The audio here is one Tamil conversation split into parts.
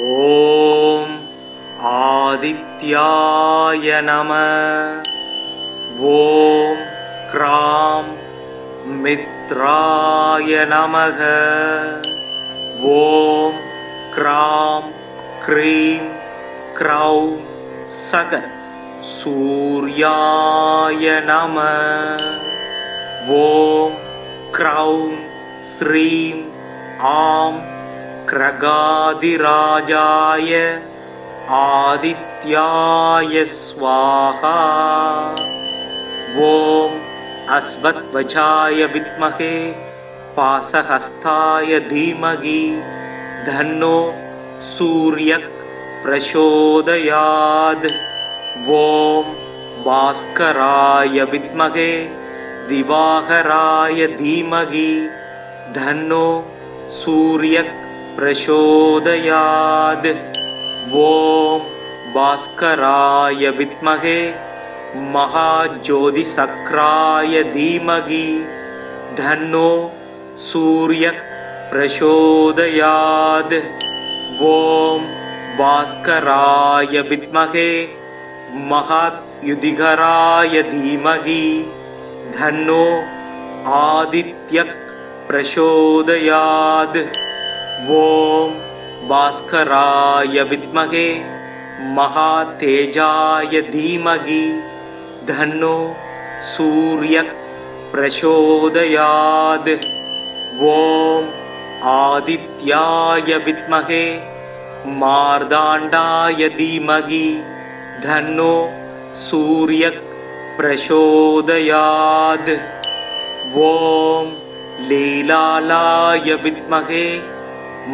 ஓம் ஆதித்யாய நம. ஓம் க்ராம் மித்ராய நமக. ஓம் க்ராம் க்ரீம் க்ரௌம் சக சூர்யாய நம. ஓம் க்ரௌம் ஸ்ரீம் ஆம் க்ரகாதிராஜாய ஆதித்யாய ஸ்வாஹா. ஓம் அஸ்வத்வஜாய வித்மஹே பாசஹஸ்தாய தீமஹி தன்னோ சூர்யக் பிரசோதயாத். ஓம் பாஸ்கராய வித்மஹே திவாகராய தீமஹி தன்னோ சூர்யக் பிரசோதயாத். ஓம் பாஸ்கராய வித்மஹே மகாஜோதிசக்ராய தீமஹி தன்னோ சூர்யக் பிரசோதயாத். ஓம் பாஸ்கராய வித்மஹே மகாத்யுதிகராய தீமஹி தன்னோ ஆதித்யக் பிரசோதயாத். ஓம் பாஸ்கராய வித்மஹே மகாதேஜாய தீமஹி தன்னோ சூர்யக் பிரசோதயாத். ஓம் ஆதித்யாய வித்மஹே மார்தாண்டாய தீமஹி தன்னோ சூர்யக் பிரசோதயாத். ஓம் லீலாலாய வித்மஹே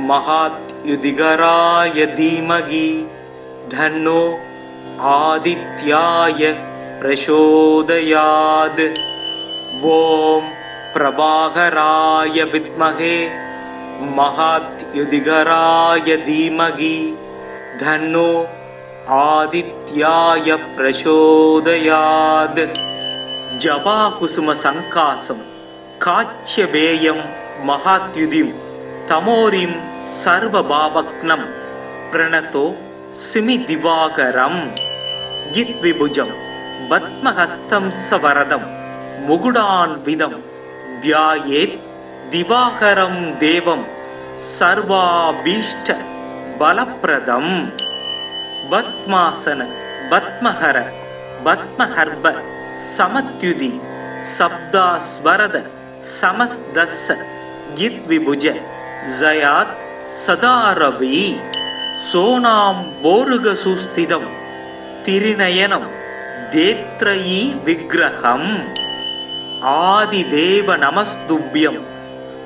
மகாத்யுதிகராய தீமஹி தன்னோ ஆதித்யாய பிரசோதயாத். ஓம் பிரபாகராய வித்மஹே மகாத்யுதிகராய தீமஹி தன்னோ ஆதித்யாய பிரசோதயாத். ஜபாகுசும சங்காசம் காச்சியபேயம் மகாத்யுதிம் தமோரிம் சர்வபாவக்னம் பிரணதோ சிமி திவாகரம். கித்விபுஜம் பத்மஹஸ்தம் சவரதம் முகுடான்விதம் தியாயேத் திவாகரம் தேவம் சர்வாபீஷ்ட பலப்ரதம். பத்மாசன பத்மஹர பத்மஹர்ப சமத்யுதி சப்தாஸ்வரத சமஸ்தஸ்ஸ கித்விபுஜ ஜயாத் சதாரவி. சோனாம் போருக சுஸ்திதம் திரிநயனம் தேத்ரயீ விக்ரகம். ஆதிதேவ நமஸ்துப்யம்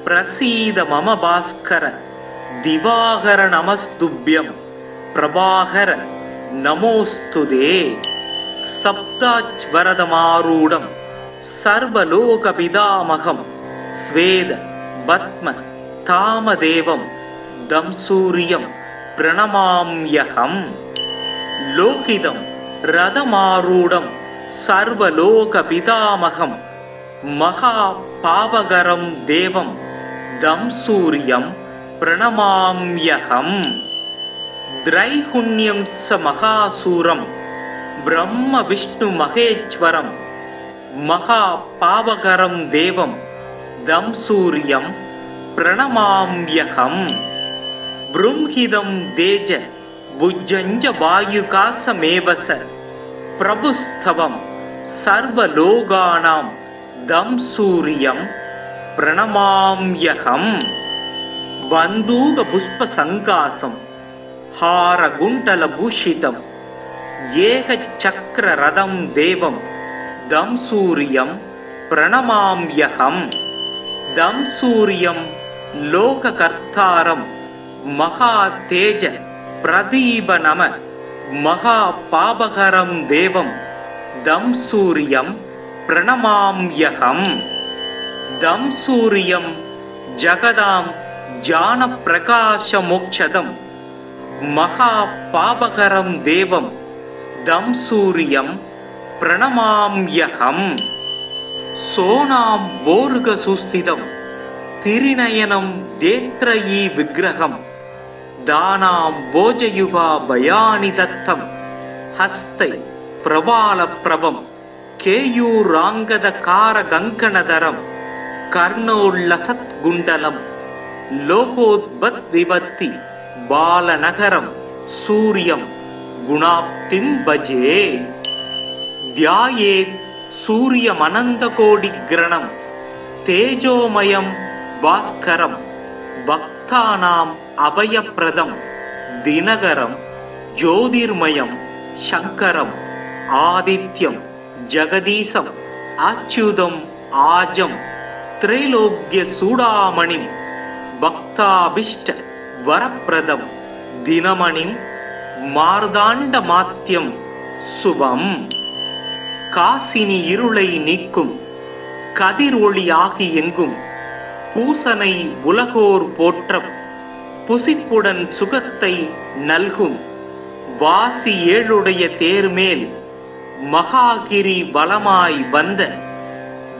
பிரசீத மம பாஸ்கர. திவாகர நமஸ்துப்யம் பிரபாகர நமோஸ்துதே. சப்தாச்வரதமாரூடம் சர்வலோகபிதாமகம் ஸ்வேத பத்ம தாமதேவம் தம் சூரியம் பிரணமாம்யகம். லோகிதம் ரதமாரூடம் சர்வலோகபிதாமகம் மகா பாவகரம் தேவம் தம் சூரியம் பிரணமாம்யகம். திரைகுண்யம் ச மகாசூரம் பிரம்ம விஷ்ணு மகேஸ்வரம் மகா பாவகரம் தேவம் தம் சூரியம் பிரணமாம்யகம். ப்ரும்ஹிதம் தேஜ புஜ்ஜஞ்ச வாயுகாசமேவச பிரபுஸ்தவம் சர்வலோகானாம் தம் சூரியம் பிரணமாம்யகம். வந்தூக புஷ்ப சங்காசம் ஹாரகுண்டல பூஷிதம் ஏகச்சக்ர ரதம் தேவம் தம் சூரியம் பிரணமாம்யகம். தம் சூரியம் லோககர்த்தாரம் மகா தேஜ பிரதீப நம மகா பாபகரம் தேவம் தம் சூரியம் பிரணமாம்யகம். தம் சூரியம் ஜகதாம் ஜான பிரகாச மோக்ஷதம் மகா பாபகரம் தேவம் தம் சூரியம் பிரணமாம்யகம். சோனாம் போருக சுஸ்திதம் திரிநயனம் தேத்ரயீ விக்கிரகம் दानाम्बोजयुगा भयानि दत्तं हस्ते प्रवालप्रभं केयूराङ्गदकारकङ्कणधरं कर्णोल्लसत्कुण्डलं लोकोद्भवद्विभत्ति बालनगरं सूर्यं गुणाप्तिं भजे ध्यायेत् सूर्यमनन्तकोटिग्रणं तेजोमयं भास्करं भक्तानाम् अभयप्रदं दिनकरं ज्योतिर्मयं शङ्करम् आदित्यं जगदीशम् अच्युतम् आजं त्रैलोक्यचूडामणिं भक्ताभीष्ट वरप्रदं दिनमणिं मार्ताण्डमात्यं शुभम् காசினி இருளை நீக்கும் கதிர் ஒளி ஆகி எங்கும் பூசனை உலகோர் போற்ற புசிப்புடன் சுகத்தை நல்கும் வாசி ஏழுடைய தேர்மேல் மகாகிரி பலமாய் வந்த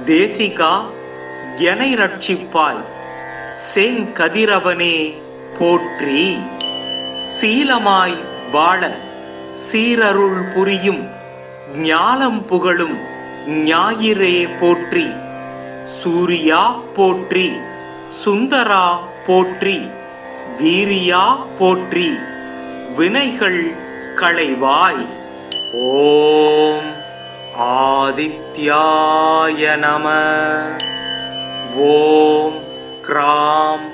தேசிகா எனை ரட்சிப்பாய் செங்கதிரவனே போற்றி சீலமாய் வாழ சீரருள் புரியும் ஞானம் புகழும் ஞாயிறே போற்றி சூரியா போற்றி சுந்தரா போற்றி வீரியா போற்றி வினைகள் களைவாய் ஓம் ஆதித்யாய நம ஓம் கிராம்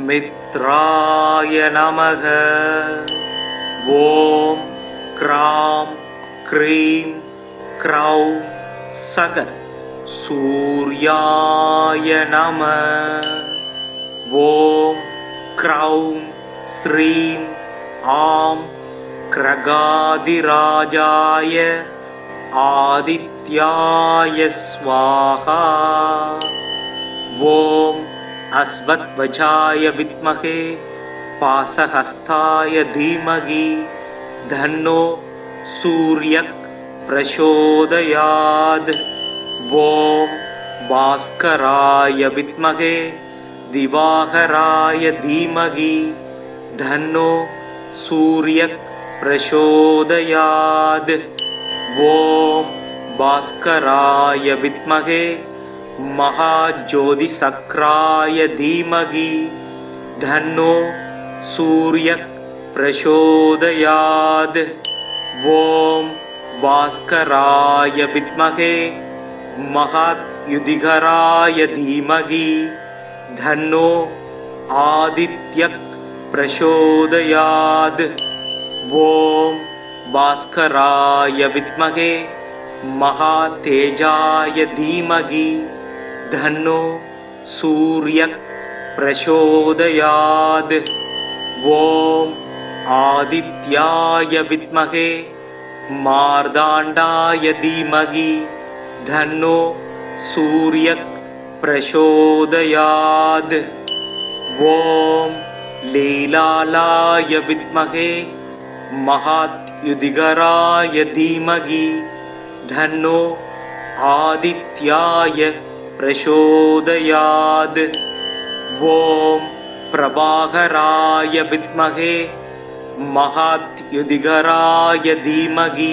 மித்ராய நமக ஓம் கிராம் क्रीं क्रौं सग सूर्याय नमः ॐ क्रौं श्रीं आं क्रगादिराजाय आदित्याय स्वाहा ॐ अस्मद्वजाय विद्महे पाशहस्ताय धीमहि धन्नो सूर्य प्रचोदयात् ॐ भास्कराय विद्महे दिवाकराय धीमहि धन्नो सूर्य प्रचोदयात् ॐ भास्कराय विद्महे महाज्योतिषक्राय धीमहि धन्नो सूर्य प्रचोदयात् ॐ भास्कराय विद्महे महायुधिकराय धीमहि धन्नो आदित्यः प्रचोदयात् ॐ भास्कराय विद्महे महातेजाय धीमहि धन्नो सूर्यः प्रचोदयात् ॐ आदित्याय विद्महे मार्ताण्डाय धीमहि धन्नो सूर्यः प्रचोदयात् ॐ लीलालाय विद्महे महायुधिकराय धीमहि धन्नो आदित्याय प्रचोदयात् ॐ प्रभाकराय विद्महे महायुधिकराय धीमहि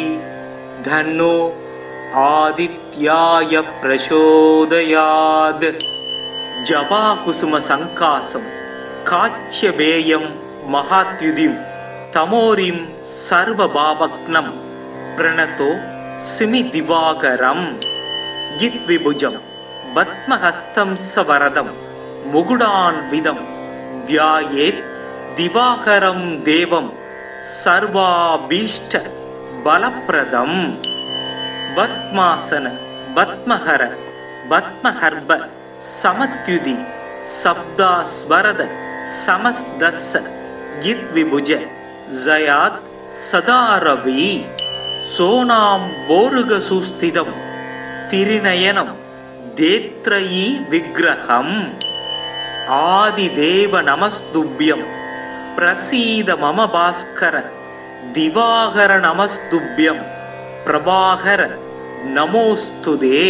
धन्नो आदित्याय प्रचोदयात् जपाकुसुम संकासं काच्यवेयं महाद्युतिं तमोरिं सर्वभावग्नं प्रणतो सिमि दिवाकरं गिद्विभुजं पद्महस्तं सवरदं मुकुडान्वितं ध्यायेत् दिवाकरं देवं सर्वाभीष्ट बलप्रदं पद्मासन पद्महर पद्महर्भ समत्युदि शब्दास्वरद समस्तस गिद्विभुज जयात् सदा रवि सोनाम्बोरुगसुस्थितं तिरिनयनं देत्रयी विग्रहम् आदिदेव नमस्तुभ्यं प्रसीद मम भास्कर दिवाकर नमस्तुभ्यं प्रभाकर नमोस्तुते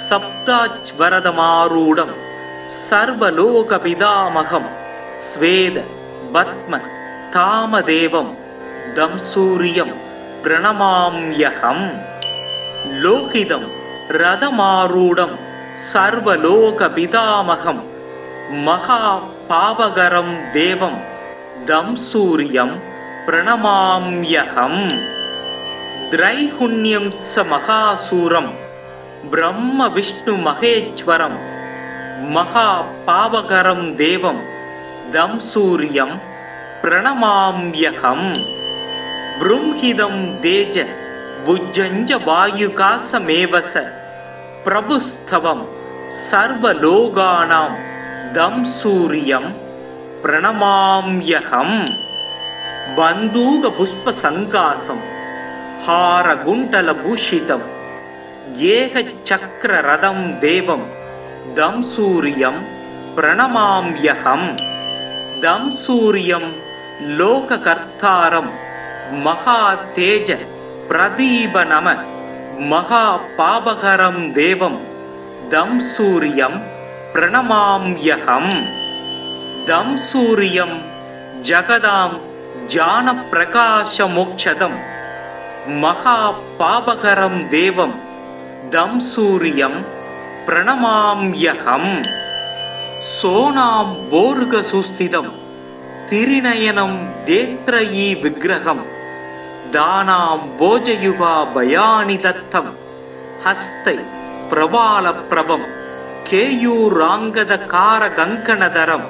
सप्ताच्वरदमारूढं सर्वलोकपितामहं स्वेद பத்ம தாமதேவம் தம் சூரியம் பிரணமாம்யகம். லோகிதம் ரதமாரூடம் சர்வலோக பிதாமகம் மகா பாவகரம் தேவம் தம் சூரியம் பிரணமாம்யகம். திரைகுண்யம் ச மகாசூரம் பிரம்ம விஷ்ணு மகேஸ்வரம் மகா பாவகரம் தேவம் தம் சூரியம் பிரணமாம்யகம். ப்ரும்ஹிதம் தேஜ புஜ்ஜஞ்ச வாயுகாசமேவச பிரபுஸ்தவம் சர்வலோகானாம் தம் சூரியம் பிரணமாம்யகம். பந்தூக புஷ்ப சங்காசம் ஹார குண்டல பூஷிதம் ஏக சக்கர ரதம் தேவம் தம் சூரியம் பிரணமாம்யகம். தம் சூரியம் லோககர்த்தாரம் மகா தேஜ பிரதீப நம மகா பாபகரம் தேவம் தம் சூரியம் பிரணமாம்யகம். தம் சூரியம் ஜகதாம் ஜான பிரகாச மோக்ஷதம் மகா பாபகரம் தேவம் தம் சூரியம் பிரணமாம்யகம். சோனாம் போர்க சுஸ்திதம் திரிநயனம் தேத்ரயீ விக்கிரகம் தானாம் போஜயுகா பயானி தத்தம் ஹஸ்தை பிரபால பிரபம் கேயூராங்கத கார கங்கணதரம்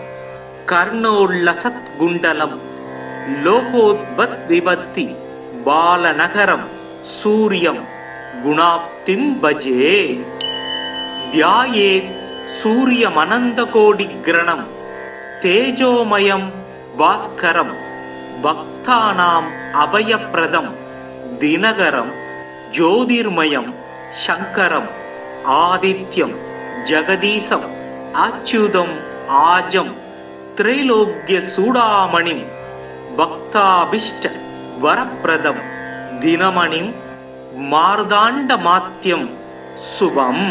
கர்ணோல்லசத் குண்டலம் லோகோத்பத் விபத்தி பாலநகரம் சூரியம் குணாப்திம் பஜே. தியாயேத் சூரியமனந்தகோடி கிரணம் தேஜோமயம் பாஸ்கரம் பக்தானாம் அபயப்பிரதம் தினகரம் ஜோதிர்மயம் சங்கரம் ஆதித்யம் ஜெகதீசம் அச்சுதம் ஆஜம் திரைலோக்ய சூடாமணிம் பக்தாபிஷ்ட வரப்பிரதம் தினமணிம் மார்தாண்ட மாத்தியம் சுபம்.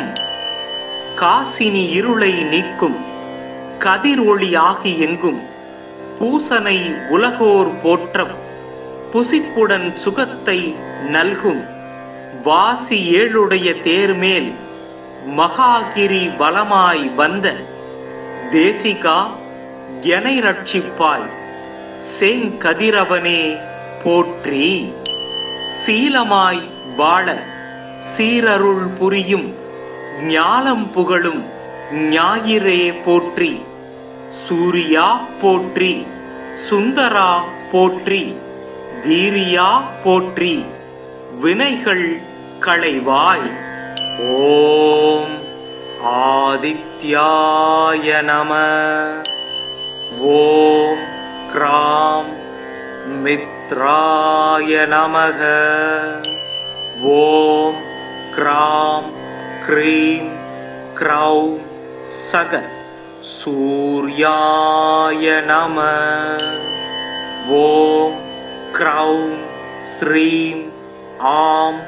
காசினி இருளை நீக்கும் கதிர் ஒளி ஆகி எங்கும் பூசனை உலகோர் போற்றம் புசிப்புடன் சுகத்தை நல்கும் வாசி ஏழுடைய தேர்மேல் மகாகிரி பலமாய் வந்த தேசிகா எனை ரட்சிப்பாய் செங்கதிரவனே போற்றி. சீலமாய் வாழ சீரருள் புரியும் ஞாலம் புகழும் ஞாயிறே போற்றி. சூரியா போற்றி சுந்தரா போற்றி தீரியா போற்றி வினைகள் களைவாய். ஓம் ஆதித்யாய நம. ஓம் க்ராம் மித்ராய நமக. ஓம் க்ராம் க்ரீம் க்ரௌம் சக சூர்யாய நம. ஓம் க்ரௌம் ஸ்ரீம் ஆம்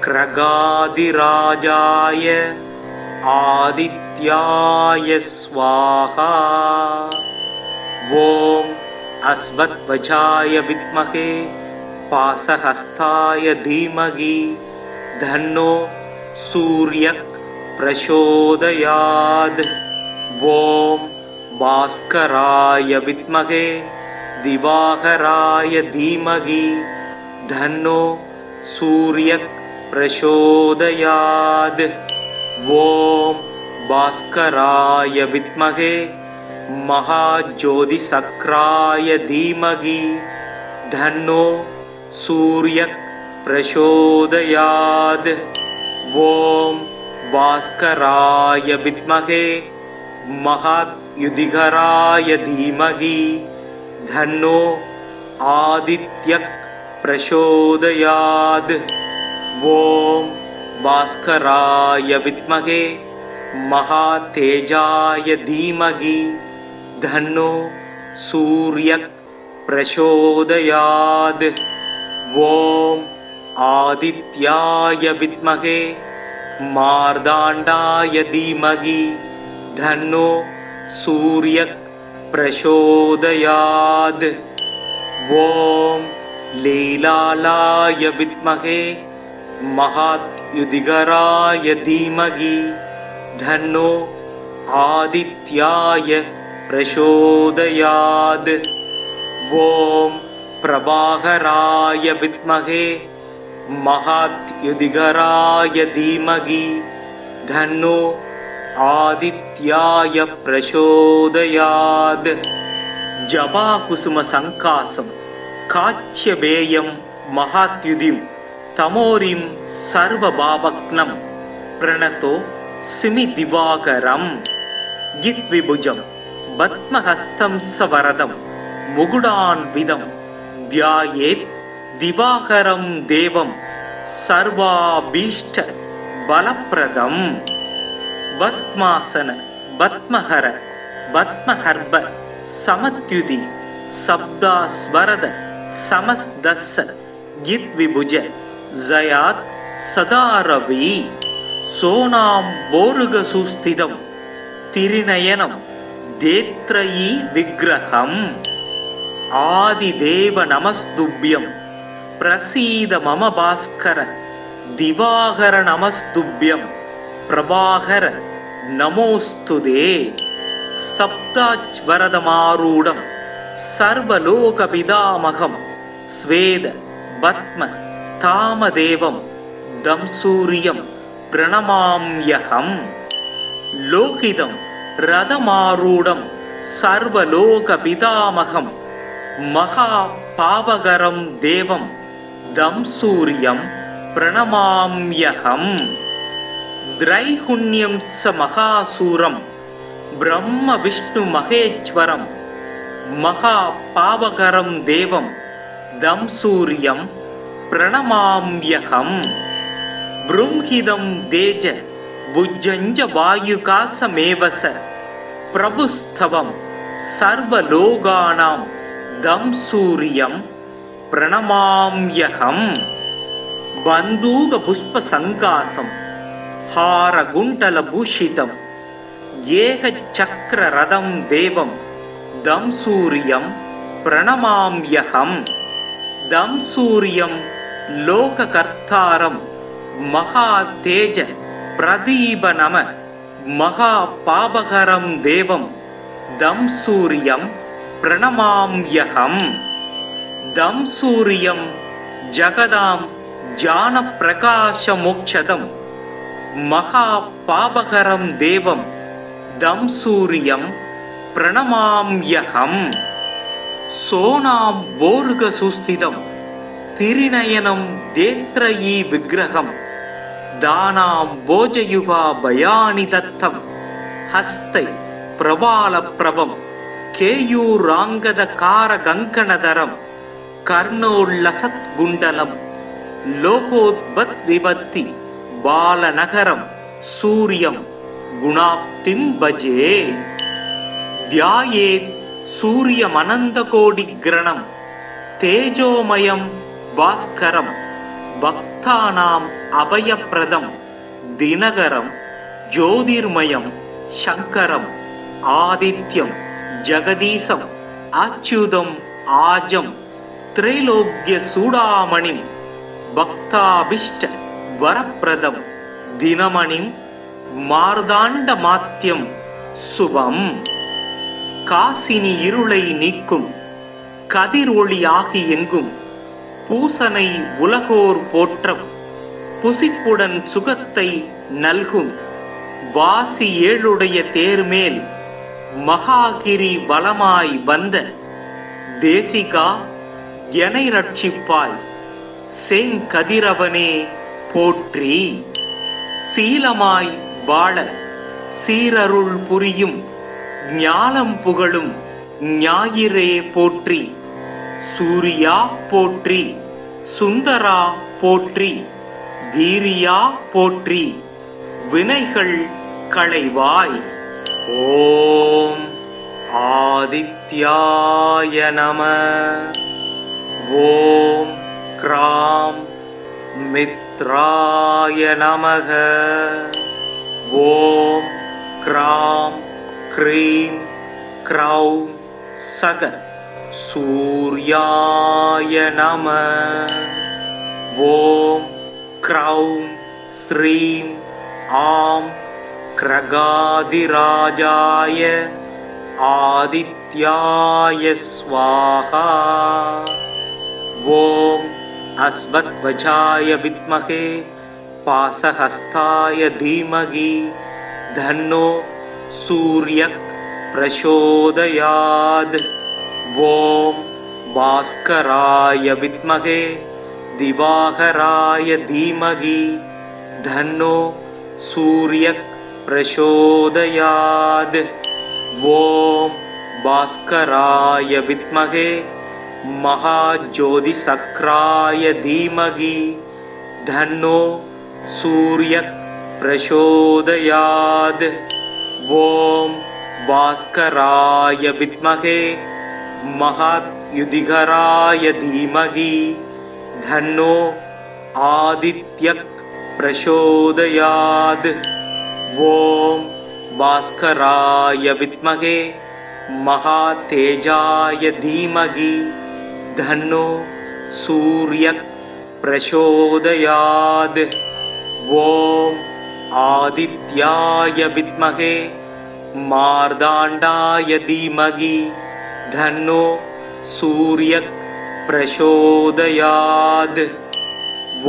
கிரகாதிராஜாய ஆதித்யாய ஸ்வாஹா. ஓம் அஸ்வத்வஜாய வித்மகே பாசஹஸ்தாய தீமகி தன்னோ சூர்யக் பிரசோதயாத். ஓம் பாஸ்கராய வித்மகே திவாகராய தீமகி தன்னோ சூர்யக் பிரசோதயாத். ஓம் பாஸ்கராய வித்மகே महाज्योतिसक्राय धीमहि धन्नो सूर्यः प्रचोदयात्। ओम भास्कराय विद्महे महायुधिकराय धीमहि धन्नो आदित्यः प्रचोदयात्। ओम भास्कराय विद्महे महातेजाय धीमहि धन्नो सूर्यः प्रचोदयात्। ओम आदित्याय विद्महे मार्ताण्डाय धीमहि धन्नो सूर्यः प्रचोदयात्। ॐ लीलालाय विद्महे महात्युदिगराय धीमहि धन्नो आदित्याय प्रचोदयात्। ॐ प्रभाकराय विद्महे महात्युदिगराय धीमहि धन्नो आदित्याय प्रचोदयात्। जपाकुसुम संकासं काच्यबेयं महात्युदिं तमोरिं सर्वभावग्नं प्रणतो सिमि दिवाकरं। जिह्विभुजं पद्महस्तं सवरदं मुकुडान्वितं ध्यायेत् दिवाकरं देवं सर्वाभीष्ट बलप्रदं। पद्मासन पद्महर पद्महर्ब समत्युदि शब्दास्वरद समस्तस्स जिह्विभुज जयात् सदा रवि। सोनां बोरुगसुस्थितं तिरिनयनं देत्रयी विग्रहम्। आदिदेव नमस्तुभ्यं प्रसीद मम भास्कर। दिवाकर नमस्तुभ्यं प्रभाकर नमोस्तुते। सप्ताच्वरदमारूढं सर्वलोकपितामहं स्वेद पद्म तामदेवं दंसूर्यं प्रणमाम्यहं। लोकितं रथमारूढं सर्वलोकपितामहं महापावकरं देवं दंसूर्यं प्रणमाम्यहं। त्रैगुण्यं स महासूरं ब्रह्म विष्णु महेश्वरं महापावकरं देवं दंसूर्यं प्रणमाम्यहं। बृंहिदं तेज भुजञ्ज वायुकासमेव स प्रभुस्तवं सर्वलोकानां दंसूर्यं प्रणमाम्यहं। बन्दूकपुष्पसङ्कासं हारकुण्डलभूषितं एकचक्ररथं देवं दंसूर्यं प्रणमाम्यहं। दंसूर्यं लोककर्तारं महातेज प्रदीपनम महापावकरं देवं दंसूर्यं प्रणमाम्यहं। दंसूर्यं जगदां ज्ञानप्रकाशमोक्षदं महापावकरं देवं दंसूर्यं प्रणमाम्यहं। सोनां बोरुगसुस्थितं तिरिनयनं देत्रयी विग्रहं दानां भोजयुगा भयानि दत्तं हस्ते प्रबालप्रभं केयूराङ्गदकारकङ्कणधरं कर्णोल्लसत्कुण्डलं लोकोद्भवद्विपत्ति बालनगरं सूर्यं गुणाप्तिं भजे। ध्यायेत् सूर्यमनन्तकोटिग्रणं तेजोमयं भास्करं भक्तानाम् अभयप्रदं दिनकरं ज्योतिर्मयं शङ्करम् आदित्यं जगदीशम् अच्युतम् आजं त्रैलोक्यचूडामणिं भक्ताभीष्ट वरप्रदं दिनमणिं मार्ताण्डमात्यं शुभम्। காசினி இருளை நீக்கும் கதிர் ஒளி ஆகி எங்கும் பூசனை உலகோர் போற்றம் புசிப்புடன் சுகத்தை நல்கும் வாசி ஏழுடைய தேர்மேல் மகாகிரி வலமாய் வந்த தேசிகா எனை ரட்சிப்பாய் செங்கதிரவனே போற்றி. சீலமாய் வாழ சீரருள் புரியும் ஞானம் புகழும் ஞாயிறே போற்றி. சூரியா போற்றி, சுந்தரா போற்றி, வீரியா போற்றி, வினைகள் களைவாய். ஓம் ஆதித்யாய நம. ஓம் கிராம் மித்ராய நமக. ஓம் கிராம் க்ரீம் க்ரௌம் सग सूर्याय नमः। ॐ क्रौं श्रीं आं क्रगाधिराजाय आदित्याय स्वाहा। ॐ अस्मद्वजाय विद्महे पाशहस्ताय धीमहि धन्नो सूर्यः प्रचोदयात्। ॐ भास्कराय विद्महे दिवाकराय धीमहि धन्नो सूर्यः प्रचोदयात्। ॐ भास्कराय विद्महे महाज्योतिषक्राय धीमहि धन्नो सूर्यः प्रचोदयात्। ॐ भास्कराय विद्महे महायुधिकराय धीमहि धन्नो आदित्यः प्रचोदयात्। ॐ भास्कराय विद्महे महातेजाय धीमहि धन्नो सूर्यः प्रचोदयात्। ॐ आदित्याय विद्महे मार्ताण्डाय धीमहि धन्नो सूर्यः प्रचोदयात्। ॐ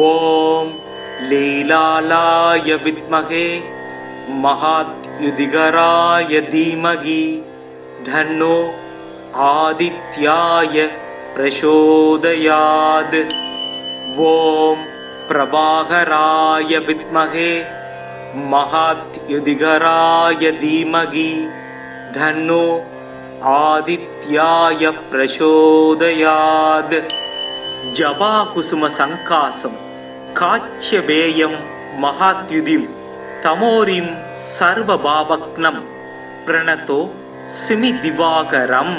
लीलालाय विद्महे महायुधिकराय धीमहि धन्नो आदित्याय प्रचोदयात्। ॐ प्रभाकराय विद्महे महायुधिकराय धीमहि धन्नो आदित्याय प्रचोदयात्। जपाकुसुम संकासं काच्यवेयं महाद्युतिं तमोरिं सर्वभावग्नं प्रणतो सिमिदिवाकरम्।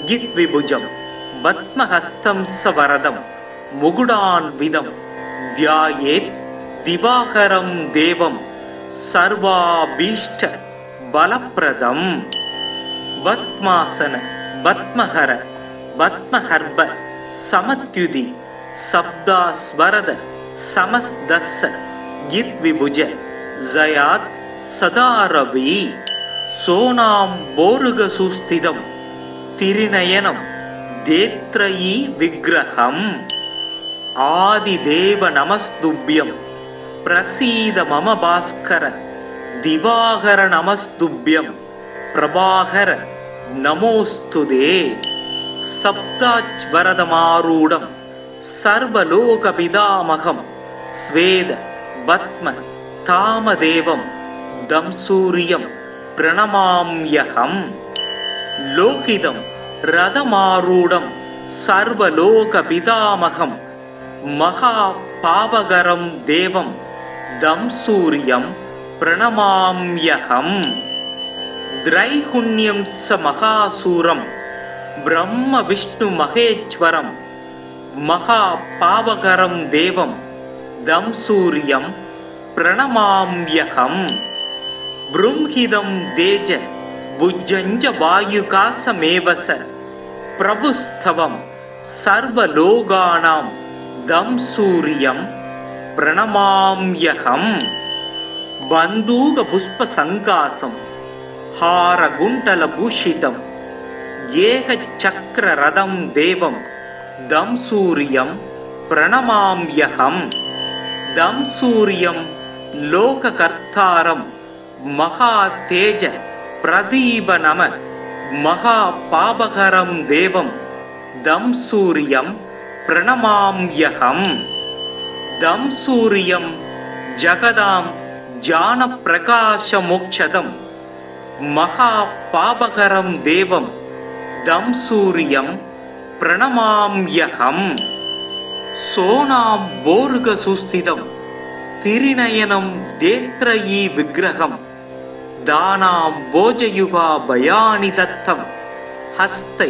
गिद्विभुजं पद्महस्तं सवरदं मुकुटान्वितं ध्यायेत् दिवाकरं देवं सर्वाभीष्ट बलप्रदम्। पद्मासन पद्महर पद्महर्भ समत्युदि शब्दास्वरद समस्तस्य गिद्विभुज जयात् सदा रवि सोनां बोरुगसुस्थितं तिरिनयनं देत्रयी विग्रहम्। आदिदेव नमस्तुभ्यं प्रसीद मम भास्कर दिवाकर नमस्तुभ्यं प्रभाकर नमोस्तुते। सप्ताच्वरदमारूढं सर्वलोकपितामहं स्वेद पद्म तामदेवं दं सूर्यं प्रणमाम्यहम्। लोकितं रथमारूढं सर्वलोकपितामहं महापावकरं देवं दं सूर्यं प्रणमाम्यहम्। त्रैगुण्यं स महासूरं ब्रह्म विष्णु महेश्वरं महापावकरं देवं दं सूर्यं प्रणमाम्यहम्। बृंहिदं तेज भुजञ्ज वायुकासमेव स प्रभुस्तवं सर्वलोकानां दं सूर्यं प्रणमाम्यहम्। बन्दूकपुष्पसङ्कासं हारकुण्डलभूषितं एकचक्ररथं देवं दं सूर्यं प्रणमाम्यहम्। दं सूर्यं लोककर्तारं महातेज प्रदीपनम महापावकरं देवं दं सूर्यं प्रणमाम्यहम्। दं सूर्यं जगदां ज्ञानप्रकाशमोक्षदं महापावकरं देवं दं सूर्यं प्रणमाम्यहम्। सोनां बोर्गसुस्थितं तिरिनयनं देत्रयी विग्रहं दानां भोजयुगा भयानि दत्तं हस्ते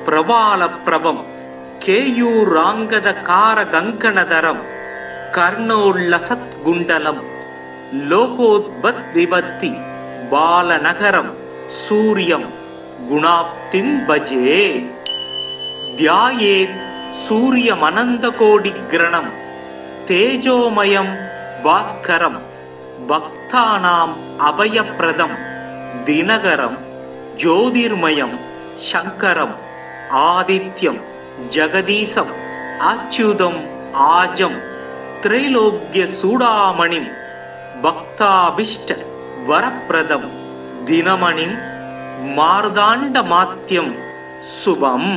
प्रबालप्रभं केयूराङ्गदकारकङ्कणधरं कर्णोल्लसत्कुण्डलं लोकोद्भद्विभत्ति बालनगरं सूर्यं गुणाप्तिं भजे ध्यायेत् सूर्यमनन्तकोटिग्रणं तेजोमयं भास्करं भक्तानाम् अभयप्रदं दिनकरं ज्योतिर्मयं शङ्करम् आदित्यं जगदीशम् अच्युतम् आजं त्रैलोक्यचूडामणिं भक्ताभीष्ट वरप्रदं दिनमणिं मार्ताण्डमात्यं शुभम्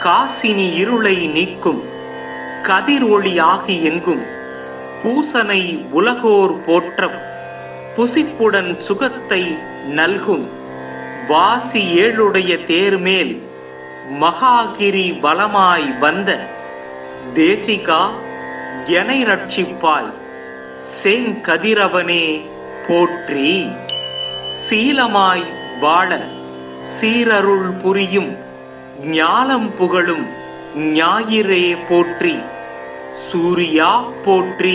காசினி இருளை நீக்கும் கதிர் ஒளியாகி எங்கும் பூசனை உலகோர் போற்றம் புசிப்புடன் சுகத்தை நல்கும் வாசி ஏழுடைய தேர்மேல் மகாகிரி வலமாய் வந்த தேசிகா எனை ரட்சிப்பாய் செங்கதிரவனே போற்றி சீலமாய் வாழ சீரருள் புரியும் ஞானம் புகழும் ஞாயிறே போற்றி சூரியா போற்றி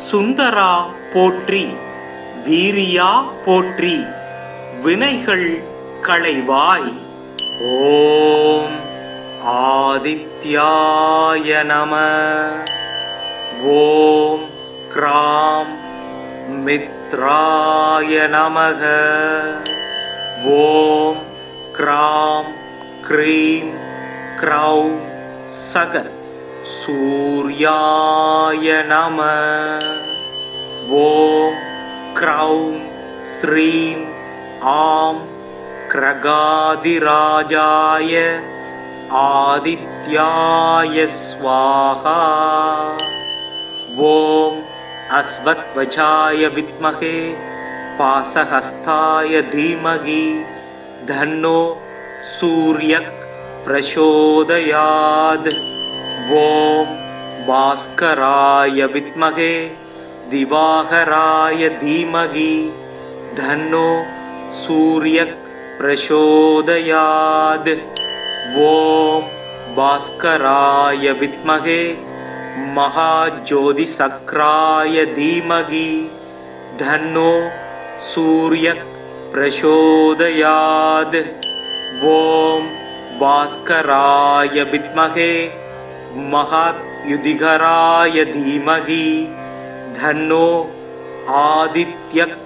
சுந்தரா போற்றி வீரியா போற்றி வினைகள் களைவாய் ஓம் ஆதித்யாய நம ஓம் கிராம் மித்ராய நமக ஓம் கிராம் க்ரீம் க்ரௌம் சக சூர்யாய நம ஓம் க்ரௌம் ஸ்ரீம் ஆம் கிரகாதிராஜாய ஆதித்யாய ஸ்வாஹா ஓம் அஸ்வத்வஜாய வித்மகே பாசஹஸ்தாய தீமகி தன்னோ சூர்யக் பிரசோதயாத் ஓம் பாஸ்கராய வித்மகே திவாகராய தீமகி தன்னோ சூர்யக் பிரசோதயாத் ஓம் பாஸ்கராய வித்மகே மகாஜோதிசக்ராய தீமகி தன்னோ சூர்யக் பிரசோதயாத் ஓம் பாஸ்கராய வித்மகே மகாத்யுதிகராய தீமகி தன்னோ ஆதித்யக்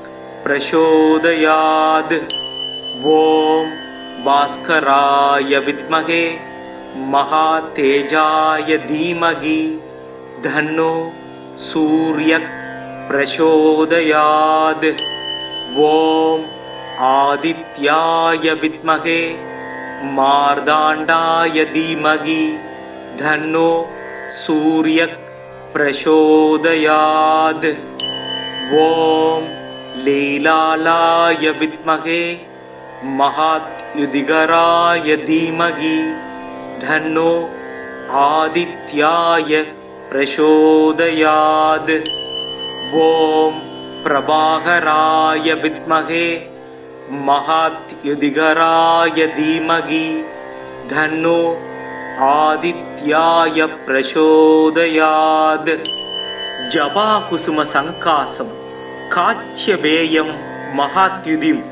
பிரசோதயாத் ஓம் பாஸ்கராய வித்மகே மகாதேஜாய தீமகி தன்னோ சூர்யக் பிரசோதயாத் ஓம் ஆதித்யாய வித்மகே மார்தாண்டாய தீமகி தன்னோ சூர்யக் பிரசோதயாத் ஓம் லீலாலாய வித்மகே மகாத்யுதிகராய தீமகி தன்னோ ஆதித்யாய பிரசோதயாத் ஓம் பிரபாகராய வித்மகே மகாத்யுதிகராய தீமகி தன்னோ ஆதித்யாய பிரசோதயாத் ஜபாகுசும சங்காசம் காச்சியபேயம் மகாத்யுதிம்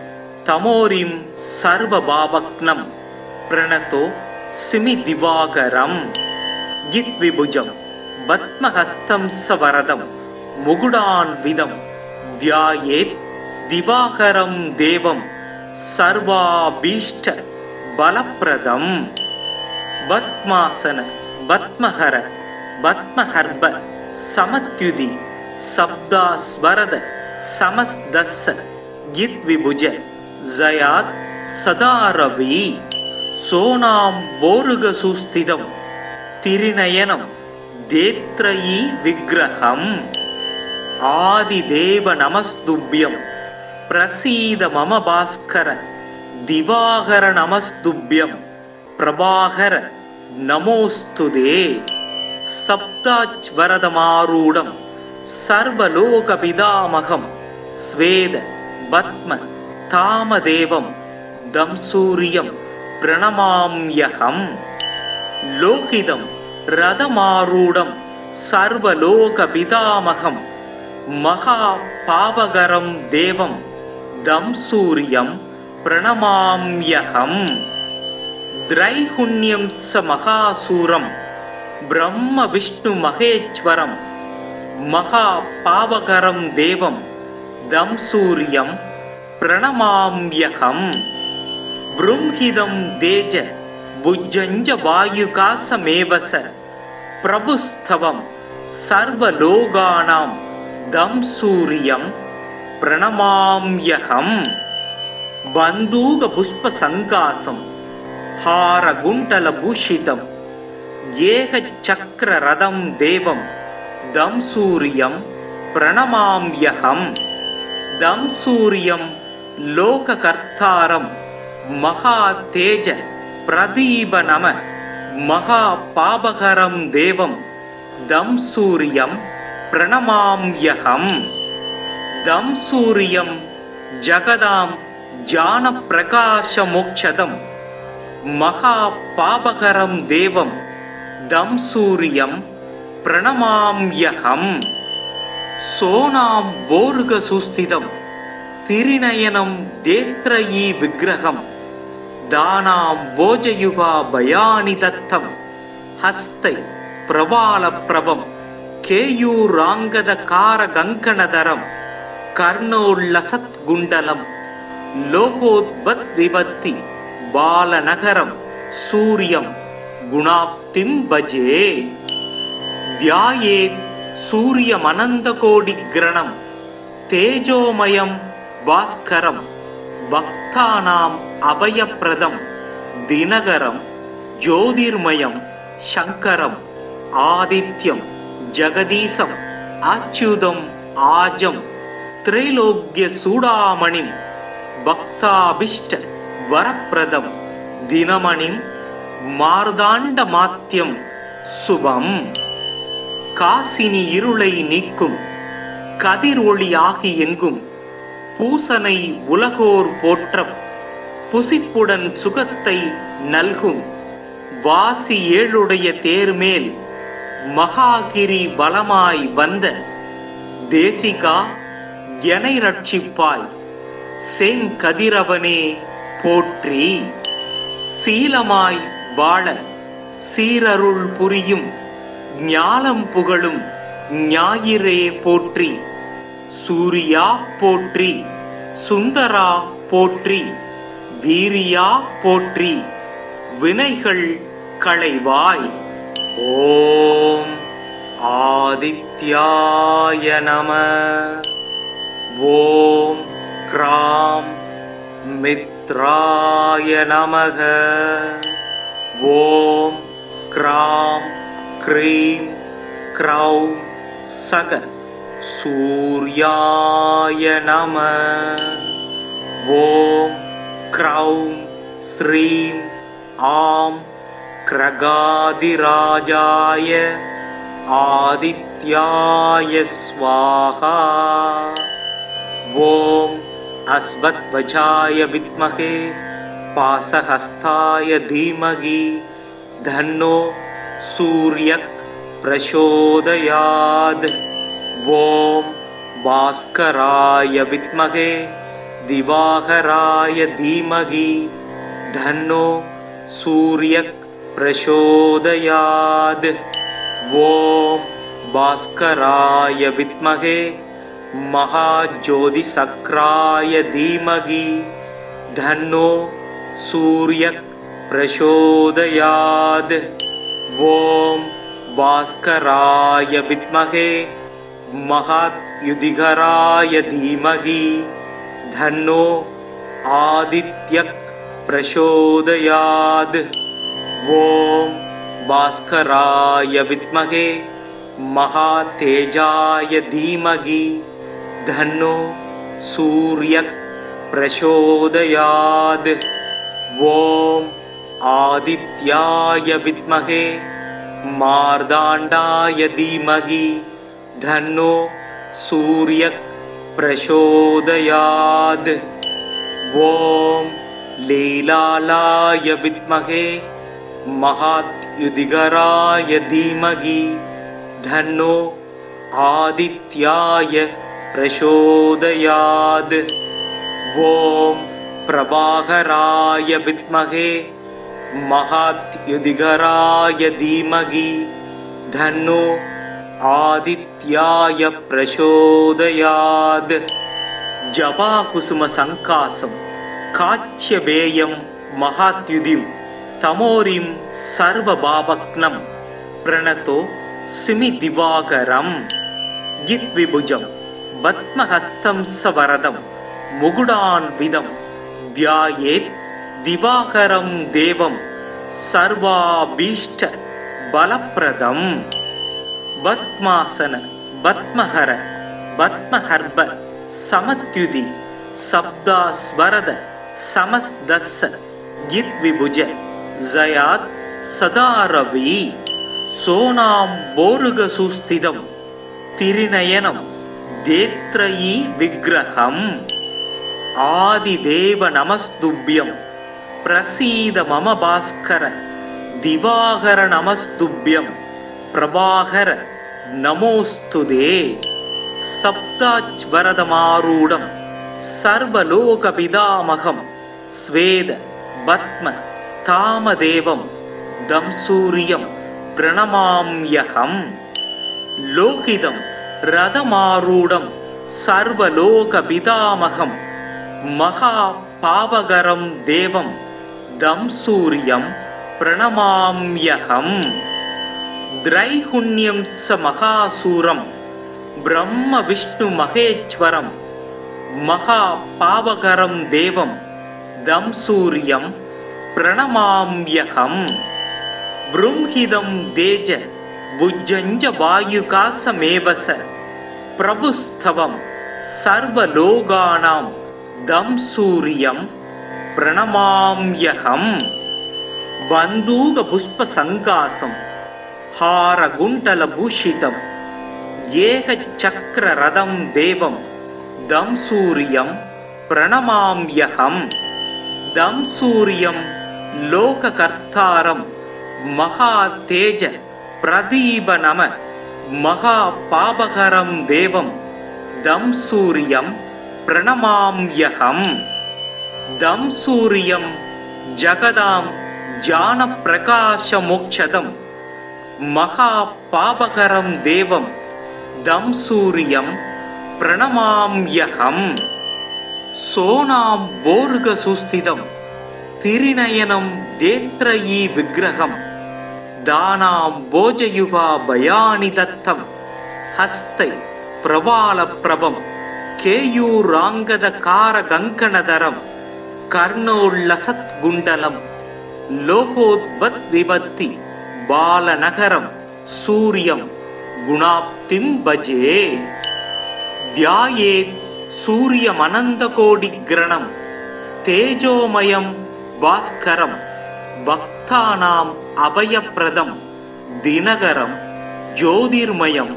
தமோரிம் சர்வபாவக்னம் பிரணதோ சிமி திவாகரம் கித்விபுஜம் பத்மஹஸ்தம் சவரதம் முகுடான்விதம் தியாயேத் திவாகரம் தேவம் சர்வாபீஷ்ட பலப்பிரதம் பத்மாசன பத்மஹர பத்மஹர்ப சமத்யுதி சப்தாஸ்வரத சமஸ்தஸ்ஸ கித்விபுஜ ஜயாத் சதாரவி சோனாம் போருக சுஸ்திதம் திரிநயனம் தேத்ரயீ விக்கிரகம் ஆதிதேவ நமஸ்துப்யம் பிரசீத மம பாஸ்கர திவாகர நமஸ்துப்யம் பிரபாகர நமோஸ்துதே சப்தாச்வரதமாரூடம் சர்வலோகபிதாமகம் ஸ்வேத பத்ம தாமதேவம் தம்சூரியம் பிரணமாம்யகம் லோகிதம் ரதமாரூடம் சர்வலோகபிதாமகம் மகா பாவகரம் தேவம் தம்சூரியம் प्रणमाम्यहम् त्रैगुण्यं स महासूरं ब्रह्म विष्णु महेश्वरं महापावकरं देवं दं सूर्यं प्रणमाम्यहम् बृंहिदं तेज भुजञ्ज वायुकासमेव स प्रभुस्तवं सर्वलोकानां दं सूर्यं प्रणमाम्यहम् बन्दूकपुष्पसङ्कासं हारकुण्डलभूषितम् एकचक्ररथं देवं दं सूर्यं प्रणमाम्यहम् दं सूर्यं लोककर्तारं महातेज प्रदीपनम महापावकरं देवं दं सूर्यं प्रणमाम्यहम् दं सूर्यं जगदां ज्ञानप्रकाशमोक्षदं महापावकरं देवं दं सूर्यं प्रणमाम्यहम् सोनां बोर्गसुस्थितं तिरिनयनं देत्रयी विग्रहं दानां भोजयुगा भयानि दत्तं हस्ते प्रवालप्रभं केयूराङ्गदकारकङ्कणधरं कर्णोल्लसत्कुण्डलं लोकोद्भद्विभत्ति बालनगरं सूर्यं गुणाप्तिं भजे ध्यायेत् सूर्यमनन्तकोटिग्रणं तेजोमयं भास्करं भक्तानाम् अभयप्रदं दिनकरं ज्योतिर्मयं शङ्करम् आदित्यं जगदीशम् अच्युतम् आजं त्रैलोक्यचूडामणिं भक्ताभीष्ट वरप्रदं दिनमणिं मार्ताण्डमात्यं शुभम् காசினி இருளை நீக்கும் கதிர் ஒளியாகி எங்கும் பூசனை உலகோர் போற்றம் புசிப்புடன் சுகத்தை நல்கும் வாசி ஏழுடைய தேர்மேல் மகாகிரி பலமாய் வந்த தேசிகா எனை ரட்சிப்பாய் செங்கதிரவனே போற்றி சீலமாய் வாழ சீரருள் புரியும் ஞானம் புகழும் ஞாயிறே போற்றி சூரியா போற்றி சுந்தரா போற்றி வீரியா போற்றி வினைகள் களைவாய் ஓம் ஆதித்யாய நம ஓம் கிராம் மித்ராய நமக ஓம் கிராம் க்ரீம் க்ரௌம் சக சூர்யாய நம ஓம் க்ரௌம் ஸ்ரீம் ஆம் கிரகாதிராஜாய ஆதித்யாய ஸ்வாஹா ஓம் அஸ்வத்வஜாய வித்மகே பாசஹஸ்தாய தீமகி தன்னோ सूर्यः प्रचोदयात् ओम भास्कराय विद्महे दिवाकराय धीमहि धन्नो सूर्यः प्रचोदयात् ओम भास्कराय विद्महे महाज्योतिसक्राय धीमहि धन्नो सूर्यः प्रचोदयात् ओम भास्कराय विद्महे महायुधिकराय धीमहि धन्नो आदित्यः प्रचोदयात् ओम भास्कराय विद्महे महातेजाय धीमहि धन्नो सूर्यः प्रचोदयात् ओम आदित्याय विद्महे मार्ताण्डाय धीमहि धन्नो सूर्यः प्रचोदयात् ओम लीलालाय विद्महे महायुधिकराय धीमहि धन्नो आदित्याय प्रचोदयात् ओम प्रभाकराय विद्महे महात्युदिगराय धीमहि धन्नो आदित्याय प्रचोदयात्। जपाकुसुम संकासं काच्यवेयं महात्युदिं तमोरिं सर्वभावग्नं प्रणतो सिमि दिवाकरम्। यद्विभुजं पद्महस्तं सवरदं मुकुडान्वितं ध्यायेत् दिवाकरं देवं सर्वाभीष्ट बलप्रदम्। पद्मासन पद्महर पद्महर्भ समत्युदि शब्दास्वरद समस्तस्स यद्विभुज जयात् सदा रवि। सोनाम्बोरुगसुस्थितं तिरिनयनं देत्रयी विग्रहम्। आदिदेव नमस्तुभ्यं प्रसीद मम भास्कर दिवाकर नमस्तुभ्यं प्रभाकर नमोस्तुते। सप्ताच्वरदमारूढं सर्वलोकपितामहं स्वेद पद्म तामदेवं दं सूर्यं प्रणमाम्यहम्। लोकितं रथमारूढं सर्वलोकपितामहं महापावकरं देवं दं सूर्यं प्रणमाम्यहम्। त्रैगुण्यं स महासूरं ब्रह्म विष्णु महेश्वरं महापावकरं देवं दं सूर्यं प्रणमाम्यहम्। बृंहिदं तेज भुजञ्ज वायुकासमेव स प्रभुस्तवं सर्वलोकानां दं सूर्यं प्रणमाम्यहम्। बन्धूकपुष्पसङ्कासं हारकुण्डलभूषितं एकचक्ररथं देवं दं सूर्यं प्रणमाम्यहम्। दं सूर्यं लोककर्तारं महातेज प्रदीपनम महापावकरं देवं दं सूर्यं प्रणमाम्यहम्। दं सूर्यं जगदां ज्ञानप्रकाशमोक्षदं महापावकरं देवं दं सूर्यं प्रणमाम्यहम्। सोनाम्बोरुगसुस्थितं तिरिनयनं देत्रयी विग्रहं दानाम्बोजयुगाभयानि दत्तं हस्ते प्रवालप्रभं केयूराङ्गदकारकङ्कणधरं कर्णोल्लसत्कुण्डलं लोकोद्भवद्विपत्ति बालनगरं सूर्यं गुणाप्तिं भजे। ध्यायेत् सूर्यमनन्तकोटिग्रणं तेजोमयं भास्करं भक्तानाम् अभयप्रदं दिनकरं ज्योतिर्मयं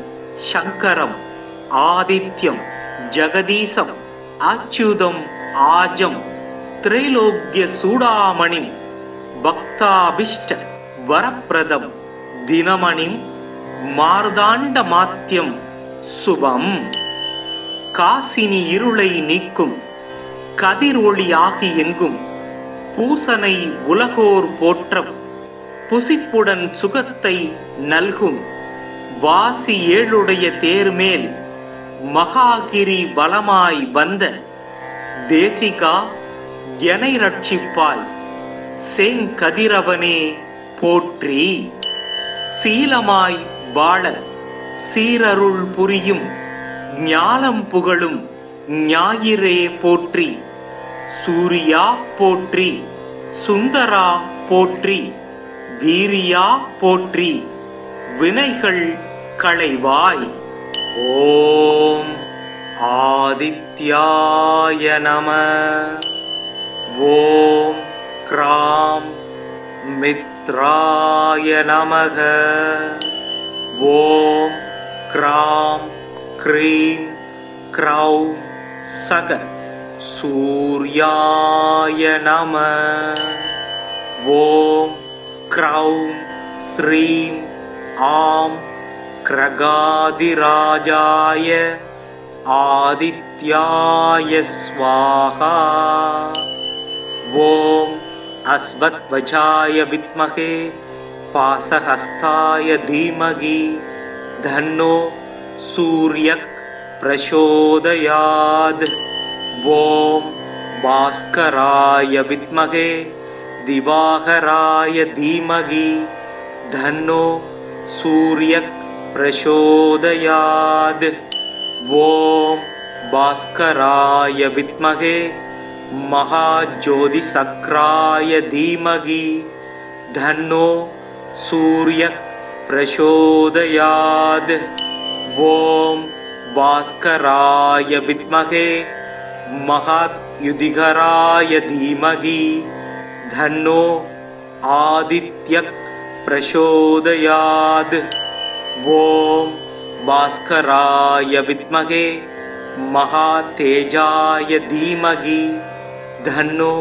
शङ्करम् आदित्यं जगदीशम् अच्युतम् आजं त्रैलोक्यचूडामणिं भक्ताभीष्ट वरप्रदं दिनमणिं मार्ताण्डमात्यं शुभम्। காசினி இருளை நீக்கும் கதிர் ஒளி ஆகி எங்கும் பூசனை உலகோர் போற்றம் புசிப்புடன் சுகத்தை நல்கும் வாசி ஏழுடைய தேர்மேல் மகாகிரி பலமாய் வந்த தேசிகா எனை ரட்சிப்பாய் செங்கதிரவனே போற்றி. சீலமாய் வாழ சீரருள் புரியும் ஞானம் புகழும் ஞாயிறே போற்றி. சூரியா போற்றி, சுந்தரா போற்றி, வீரியா போற்றி, வினைகள் களைவாய். ஓம் ஆதித்யாய நம. ஓம் க்ராம் மித்ராய நமக. ஓம் க்ராம் க்ரீம் க்ரௌம் சக சூர்யாய நம. ஓம் க்ரௌம் ஸ்ரீம் ஆம் கிரகாதிராஜாய ஆதித்யாய ஸ்வாஹா. ஓம் அஸ்வத்வஜாய வித்மகே பாசஹஸ்தாய தீமகி தன்னோ சூர்யக் பிரசோதயாத். ஓம் பாஸ்கராய வித்மகே திவாகராய தீமகி தன்னோ சூர்யக் பிரசோதயாத். ஓம் பாஸ்கராய வித்மகே மகாஜோதிசக்ராய தீமகி தன்னோ சூர்யக் பிரசோதயாத். ஓம் பாஸ்கராய வித்மகே மகாத்யுதிகராய தீமகி தன்னோ ஆதித்யக் பிரசோதயாத். ஓம் பாஸ்கராய வித்மகே மகாதேஜாய தீமகி தன்னோ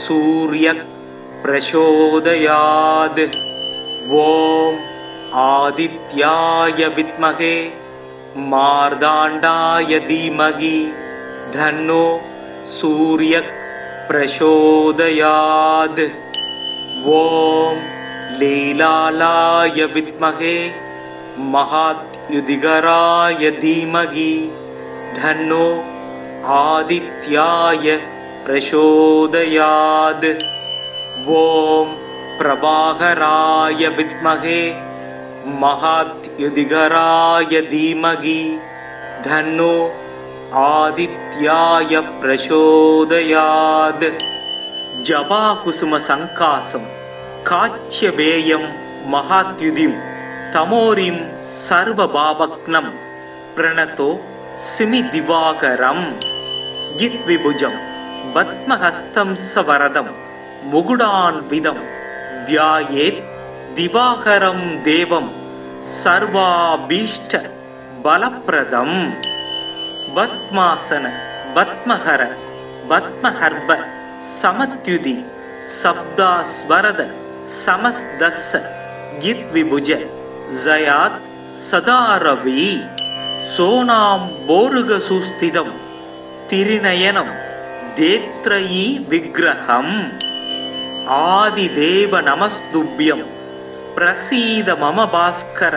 சூர்யக் பிரசோதயாத். ஓம் ஆதித்யாய வித்மகே மார்தாண்டாய தீமகி தன்னோ சூர்யக் பிரசோதயாத். ஓம் லீலாலாய வித்மகே மகாத்யுதிகராய தீமகி தன்னோ ஆதித்யாய பிரசோதயாத். ஓம் பிரபாகராய வித்மகே மகாத்யுதிகராய தீமகி தன்னோ ஆதித்யாய பிரசோதயாத். ஜபாகுசும சங்காசம் காச்சியவேயம் மகாத்யுதிம் தமோரிம் சர்வபாவக்னம் பிரணதோ சிமி திவாகரம். கித்விபுஜம் பத்மஹஸ்தம் சவரதம் முகுடான்விதம் தியாயேத் திவாகரம் தேவம் சர்வாபீஷ்ட பலப்ரதம். பத்மாசன பத்மஹர பத்மஹர்ப சமத்யுதி சப்தாஸ்வரத சமஸ்தஸ்ஸ கித்விபுஜ ஜயாத் சதாரவி. சோனாம் போருக சுஸ்திதம் திரிநயனம் தேத்ரயீ விக்ரஹம். ஆதிதேவ நமஸ்துப்யம் பிரசீத மம பாஸ்கர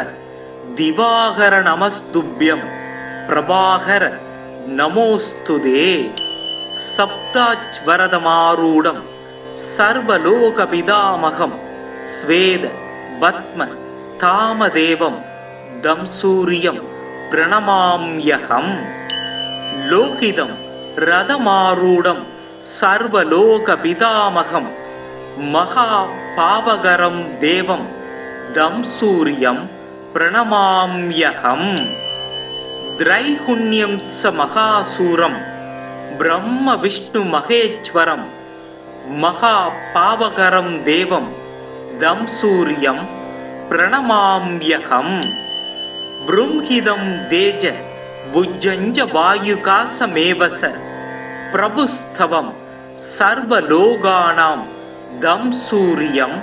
திவாகர நமஸ்துப்யம் பிரபாகர நமோஸ்துதே. சப்தாச்வரதமாரூடம் சர்வலோகபிதாமகம் ஸ்வேத பத்ம தாமதேவம் தம் சூரியம் பிரணமாம்யகம். லோகிதம் ரதமாரூடம் சர்வலோகபிதாமகம் மகா பாவகரம் தேவம் தம் சூரியம் பிரணமாம்யகம். திரைகுண்யம் ச மகாசூரம் பிரம்ம விஷ்ணு மகேஸ்வரம் மகா பாவகரம் தேவம் தம் சூரியம் பிரணமாம்யகம். ப்ரும்ஹிதம் தேஜ புஜ்ஜஞ்ச வாயுகாசமேவச பிரபுஸ்தவம் சர்வலோகானாம் தம் சூரியம்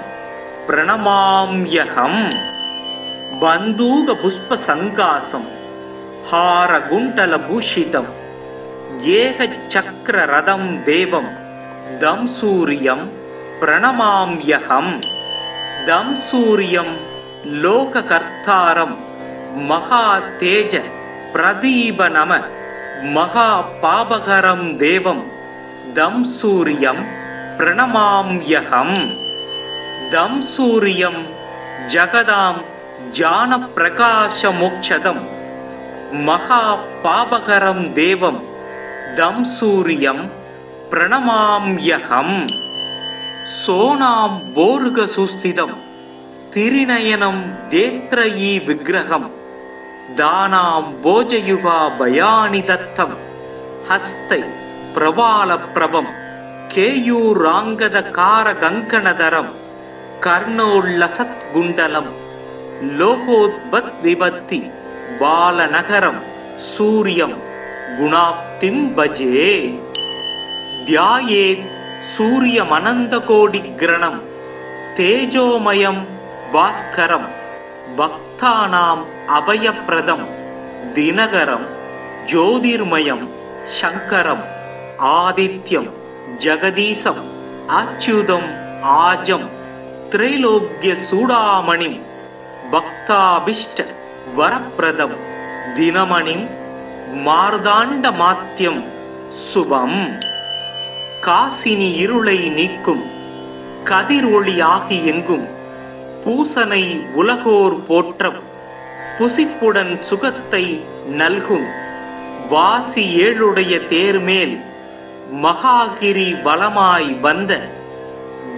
பிரணமாம்யகம். பந்தூக புஷ்ப சங்காசம் ஹாரகுண்டல பூஷிதம் ஏக சக்கர ரதம் தேவம் தம் சூரியம் பிரணமாம்யகம். தம் சூரியம் லோககர்த்தாரம் மகா தேஜ பிரதீப நம மகா பாபகரம் தேவம் தம் சூரியம் பிரணமாம்யகம். தம் சூரியம் ஜகதாம் ஜான பிரகாச மோக்ஷதம் மகா பாபகரம் தேவம் தம் சூரியம் பிரணமாம்யகம். சோனாம் போருக சுஸ்திதம் திரிநயனம் தேத்ரயீ விக்ரகம் தானாம் போஜயுகா பயானி தத்தம் ஹஸ்தை பிரபால பிரபம் கேயூராங்கத கார கங்கணதரம் கர்ணோல்லசத் குண்டலம் லோகோத்பத் விபத்தி பாலநகரம் சூரியம் குணாப்திம் பஜே. தியாயேத் சூரியமனந்தகோடிக்ரணம் தேஜோமயம் பாஸ்கரம் பக்தானாம் அபயப்பிரதம் தினகரம் ஜோதிர்மயம் சங்கரம் ஆதித்யம் ஜகதீசம் அச்சுதம் ஆஜம் திரைலோக்கிய சூடாமணிம் பக்தாபிஷ்ட வரப்பிரதம் தினமணிம் மார்தாண்ட மாத்தியம் சுபம். காசினி இருளை நீக்கும் கதிர் ஒளி ஆகி எங்கும் பூசனை உலகோர் போற்றம் புசிப்புடன் சுகத்தை நல்கும் வாசி ஏழுடைய தேர்மேல் மகாகிரி வலமாய் வந்த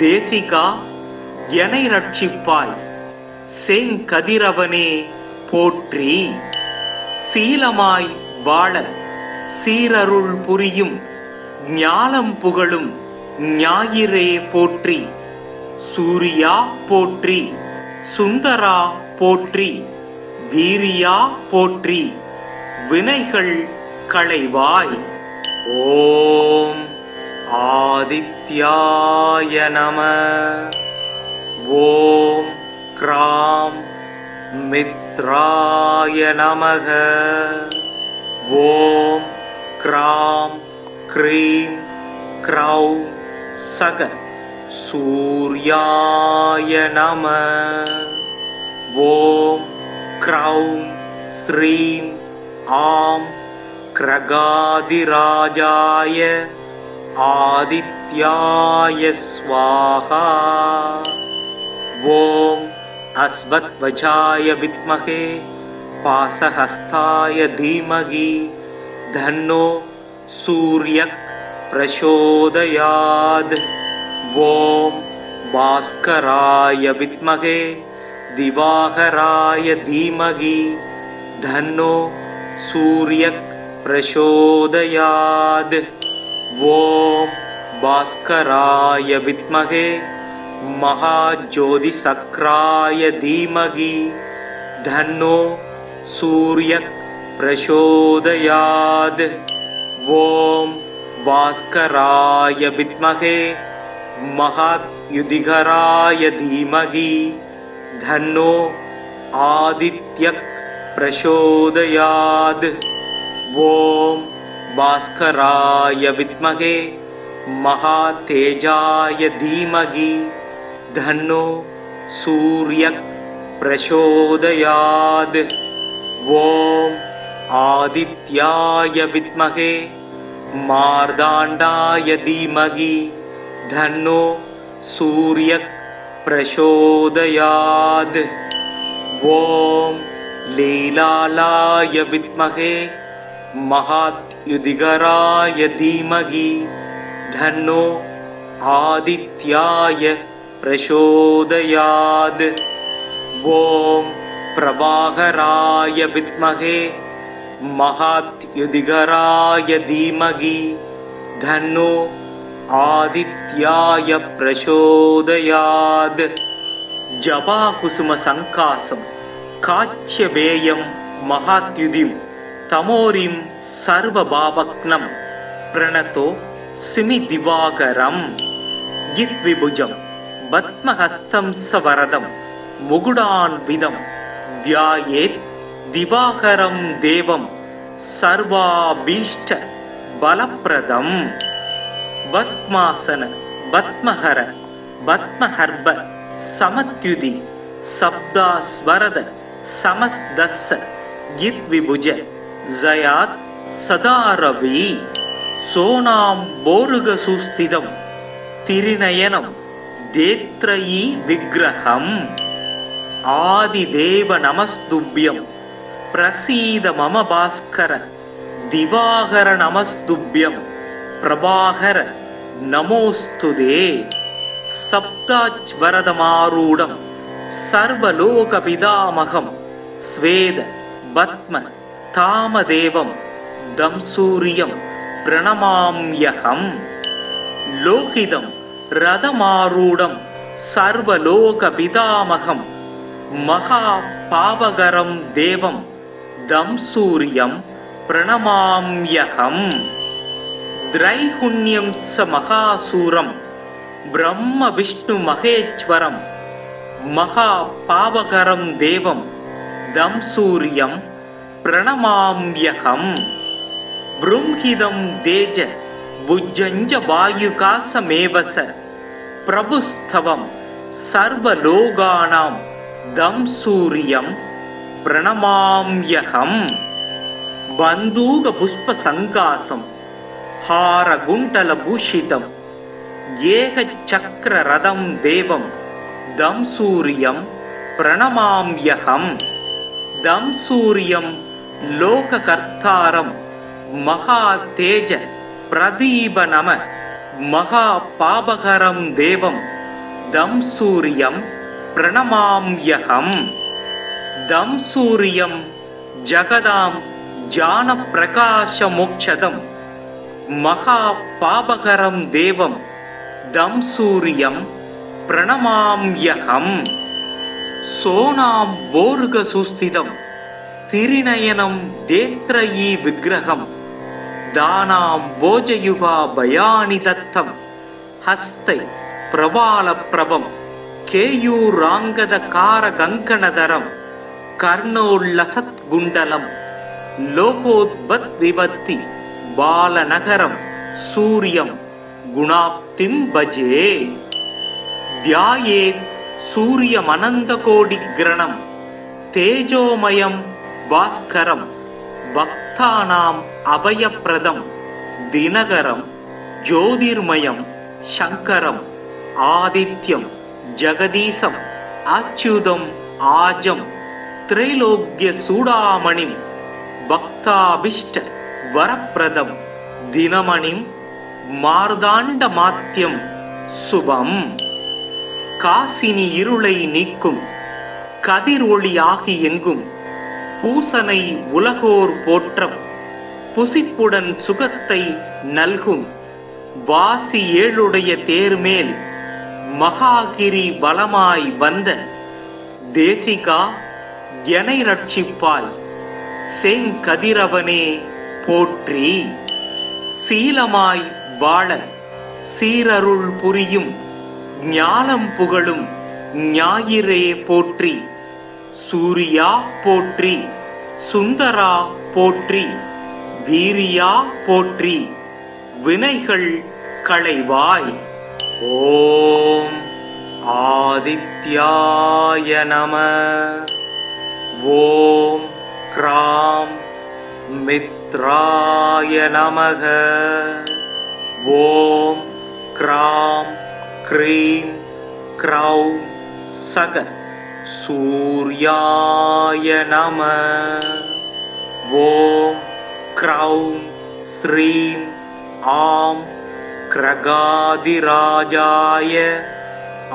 தேசிகா எனை ரட்சிப்பாய் செங்கதிரவனே போற்றி. சீலமாய் வாழ சீரருள் புரியும் ஞானம் புகழும் ஞாயிறே போற்றி. சூரியா போற்றி, சுந்தரா போற்றி, வீரியா போற்றி, வினைகள் களைவாய். ஓம் ஆதித்யாய நம. ஓம் க்ராம் மித்ராய நமக. ஓம் க்ராம் க்ரீம் க்ரௌம் சக சூர்யாய நம. ஓம் க்ரௌம் ஸ்ரீம் ஆம் கிரகாதிராஜாய ஆதித்யாய ஸ்வாஹா. ஓம் அஸ்வத்வஜாய வித்மகே பாசஹஸ்தாய தீமகி தன்னோ சூர்யக் பிரசோதயாத். ஓம் பாஸ்கராய வித்மகே திவாகராய தீமகி தன்னோ சூர்யக் பிரசோதயாத். ஓம் பாஸ்கராய வித்மகே மகாஜோதிசக்ராய தீமகி தன்னோ சூர்யக் பிரசோதயாத். ஓம் பாஸ்கராய வித்மகே மகாத்யுதிகராய தீமகி தன்னோ ஆதித்யக் பிரசோதயாத். ஓம் பாஸ்கராய வித்மகே மகாதேஜாய தீமகி தன்னோ சூர்யக் பிரசோதயாத். ஓம் ஆதித்யாய வித்மகே மார்தாண்டாய தீமகி தன்னோ சூர்யக் பிரசோதயாத். ஓம் லீலாலாய வித்மகே மகாத்யுதிகராய தீமகி தன்னோ ஆதித்யாய பிரசோதயாத். ஓம் பிரபாகராய வித்மகே மகாத்யுதிகராய தீமகி தன்னோ ஆதித்யாய பிரசோதயாத். ஜபாகுசும சங்காசம் காச்சியபேயம் மகாத்யுதிம் தமோரிம் சர்வபாவக்னம் பிரணதோ சிமி திவாகரம். கித்விபுஜம் பத்மஹஸ்தம் சவரதம் முகுடான்விதம் தியாயேத் திவாகரம் தேவம் சர்வாபீஷ்ட பலப்பிரதம். பத்மாசன பத்மஹர பத்மஹர்ப சமத்யுதி சப்தாஸ்வரத சமஸ்தஸ்ஸ கித்விபுஜ ஜயாத் சதாரவி. சோனாம் போருக சுஸ்திதம் திரிநயனம் தேத்ரயீ விக்கிரகம். ஆதிதேவ நமஸ்துப்யம் பிரசீத மம பாஸ்கர திவாகர நமஸ்துப்யம் பிரபாகர நமோஸ்துதே. சப்தாச்வரதமாரூடம் சர்வலோகபிதாமகம் ஸ்வேத பத்ம தாமதேவம் தம்சூரியம் பிரணமாம்யகம். லோகிதம் ரதமாரூடம் சர்வலோகபிதாமகம் மகா பாவகரம் தேவம் தம்சூரியம் பிரணமாம்யகம். திரைகுண்யம் ச மகாசூரம் பிரம்ம விஷ்ணு மகேஸ்வரம் மகா பாவகரம் தேவம் தம்சூரியம் பிரணமாம்யகம். ப்ரும்ஹிதம் தேஜ புஜ்ஜஞ்ச வாயுகாசமேவச प्रभुस्तवं सर्वलोकानां दं सूर्यं प्रणमाम्यहम् बन्दूकपुष्पसङ्कासं हारकुण्डलभूषितं एकचक्ररथं देवं दं सूर्यं प्रणमाम्यहम् दं सूर्यं लोककर्तारं महातेज प्रदीपनम महापापकरं देवं दं सूर्यं प्रणमाम्यहम् दं सूर्यं जगदां ज्ञानप्रकाशमोक्षदं महापापकरं देवं दं सूर्यं प्रणमाम्यहम् सोनां बोर्गसुस्थितं तिरिनयनं देत्रयी विग्रहं दानां भोजयुगा भयानि दत्तं हस्ते प्रवालप्रभं केयूराङ्गदकारकङ्कणधरं कर्णोल्लसत्कुण्डलं लोकोद्भद्विभत्ति बालनगरं सूर्यं गुणाप्तिं भजे ध्यायेत् सूर्यमनन्तकोटिग्रणं तेजोमयं भास्करं भक्तानाम् अभयप्रदं दिनकरं ज्योतिर्मयं शङ्करम् आदित्यं जगदीशम् अच्युतम् आजं त्रैलोक्यचूडामणिं भक्ताभीष्ट वरप्रदं दिनमणिं मार्ताण्डमात्यं शुभम् காசினி இருளை நீக்கும் கதிர் ஒளி ஆகி எங்கும் பூசனை உலகோர் போற்றம் புசிப்புடன் சுகத்தை நல்கும் வாசி ஏழுடைய தேர்மேல் மகாகிரி பலமாய் வந்த தேசிகா எனை ரட்சிப்பாய் செங்கதிரவனே போற்றி சீலமாய் வாழ சீரருள் புரியும் ஞானம் புகழும் ஞாயிறே போற்றி சூரியா போற்றி சுந்தரா போற்றி வீரியா போற்றி வினைகள் களைவாய் ஓம் ஆதித்யாய நம ஓம் கிராம் மித்ராய நமக ஓம் கிராம் क्रीं क्रौं सग सूर्याय नमः ॐ क्रौं श्रीं आं क्रगादिराजाय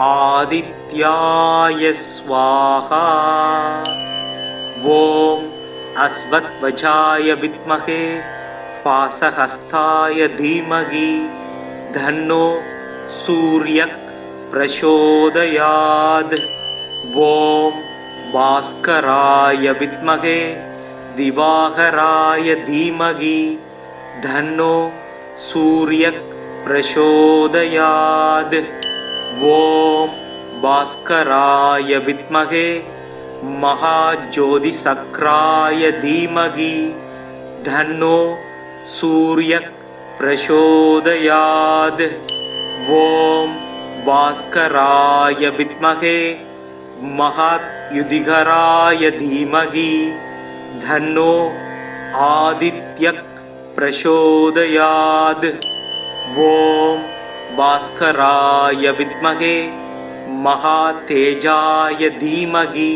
आदित्याय स्वाहा ॐ अस्वत्वचाय विद्महे पाशहस्ताय धीमहि धन्नो सूर्य प्रचोदयात् ॐ भास्कराय विद्महे दिवाकराय धीमहि धन्नो सूर्य प्रचोदयात् ॐ भास्कराय विद्महे महाज्योतिषक्राय धीमहि धन्नो सूर्य प्रचोदयात् ॐ भास्कराय विद्महे महायुधिकराय धीमहि धन्नो आदित्यः प्रचोदयात् ॐ भास्कराय विद्महे महातेजाय धीमहि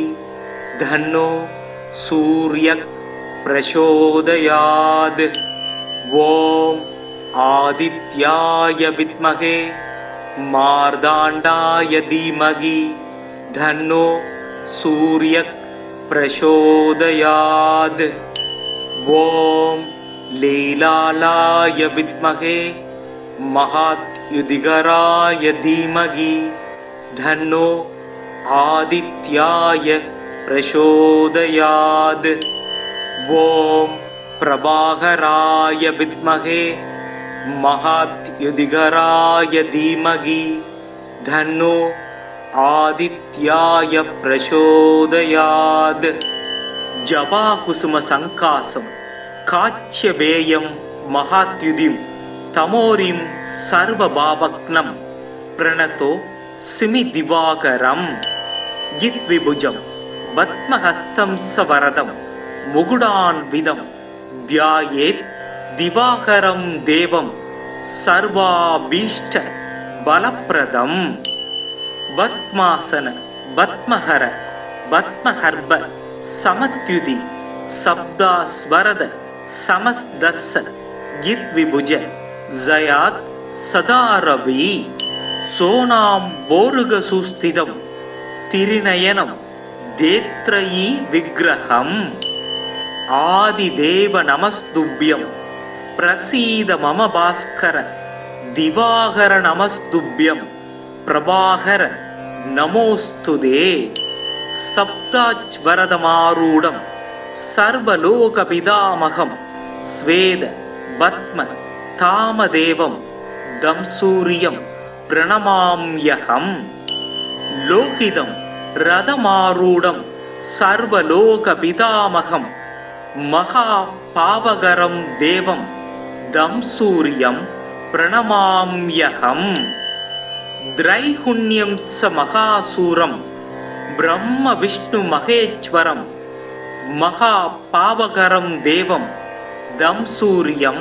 धन्नो सूर्यः प्रचोदयात् ॐ आदित्याय विद्महे मार्ताण्डाय धीमहि धन्नो सूर्यः प्रचोदयात् ॐ लीलालाय विद्महे महायुधिकराय धीमहि धन्नो आदित्याय प्रचोदयात् ॐ प्रभाकराय विद्महे महायुधिकराय धीमहि धन्नो आदित्याय प्रचोदयात् जपाकुसुम संकासं काच्यवेयं महाद्युतिं तमोरिं सर्वभावग्नं प्रणतो सिमि दिवाकरं यद्विभुजं पद्महस्तं सवरदं मुकुडान्वितं ध्यायेत् दिवाकरं देवं सर्वाभीष्ट बलप्रदं पद्मासन पद्महर पद्महर्भ समत्युति शब्दास्वरद समस्तस्स यद्विभुज जयात् सदा रवि सोनाम्बोरुगसुस्थितं तिरिनयनं देत्रयी विग्रहम् आदिदेव नमस्तुभ्यं प्रसीद मम भास्कर दिवाकर नमस्तुभ्यं प्रभाकर नमोस्तुते सप्ताच्वरदमारूढं सर्वलोकपितामहं स्वेद पद्म तामदेवं दंसूर्यं प्रणमाम्यहं लोकितं रथमारूढं सर्वलोकपितामहं महापावकरं देवं दंसूर्यं प्रणमाम्यहं त्रैगुण्यं स महासूरं ब्रह्म विष्णु महेश्वरं महापावकरं देवं दंसूर्यं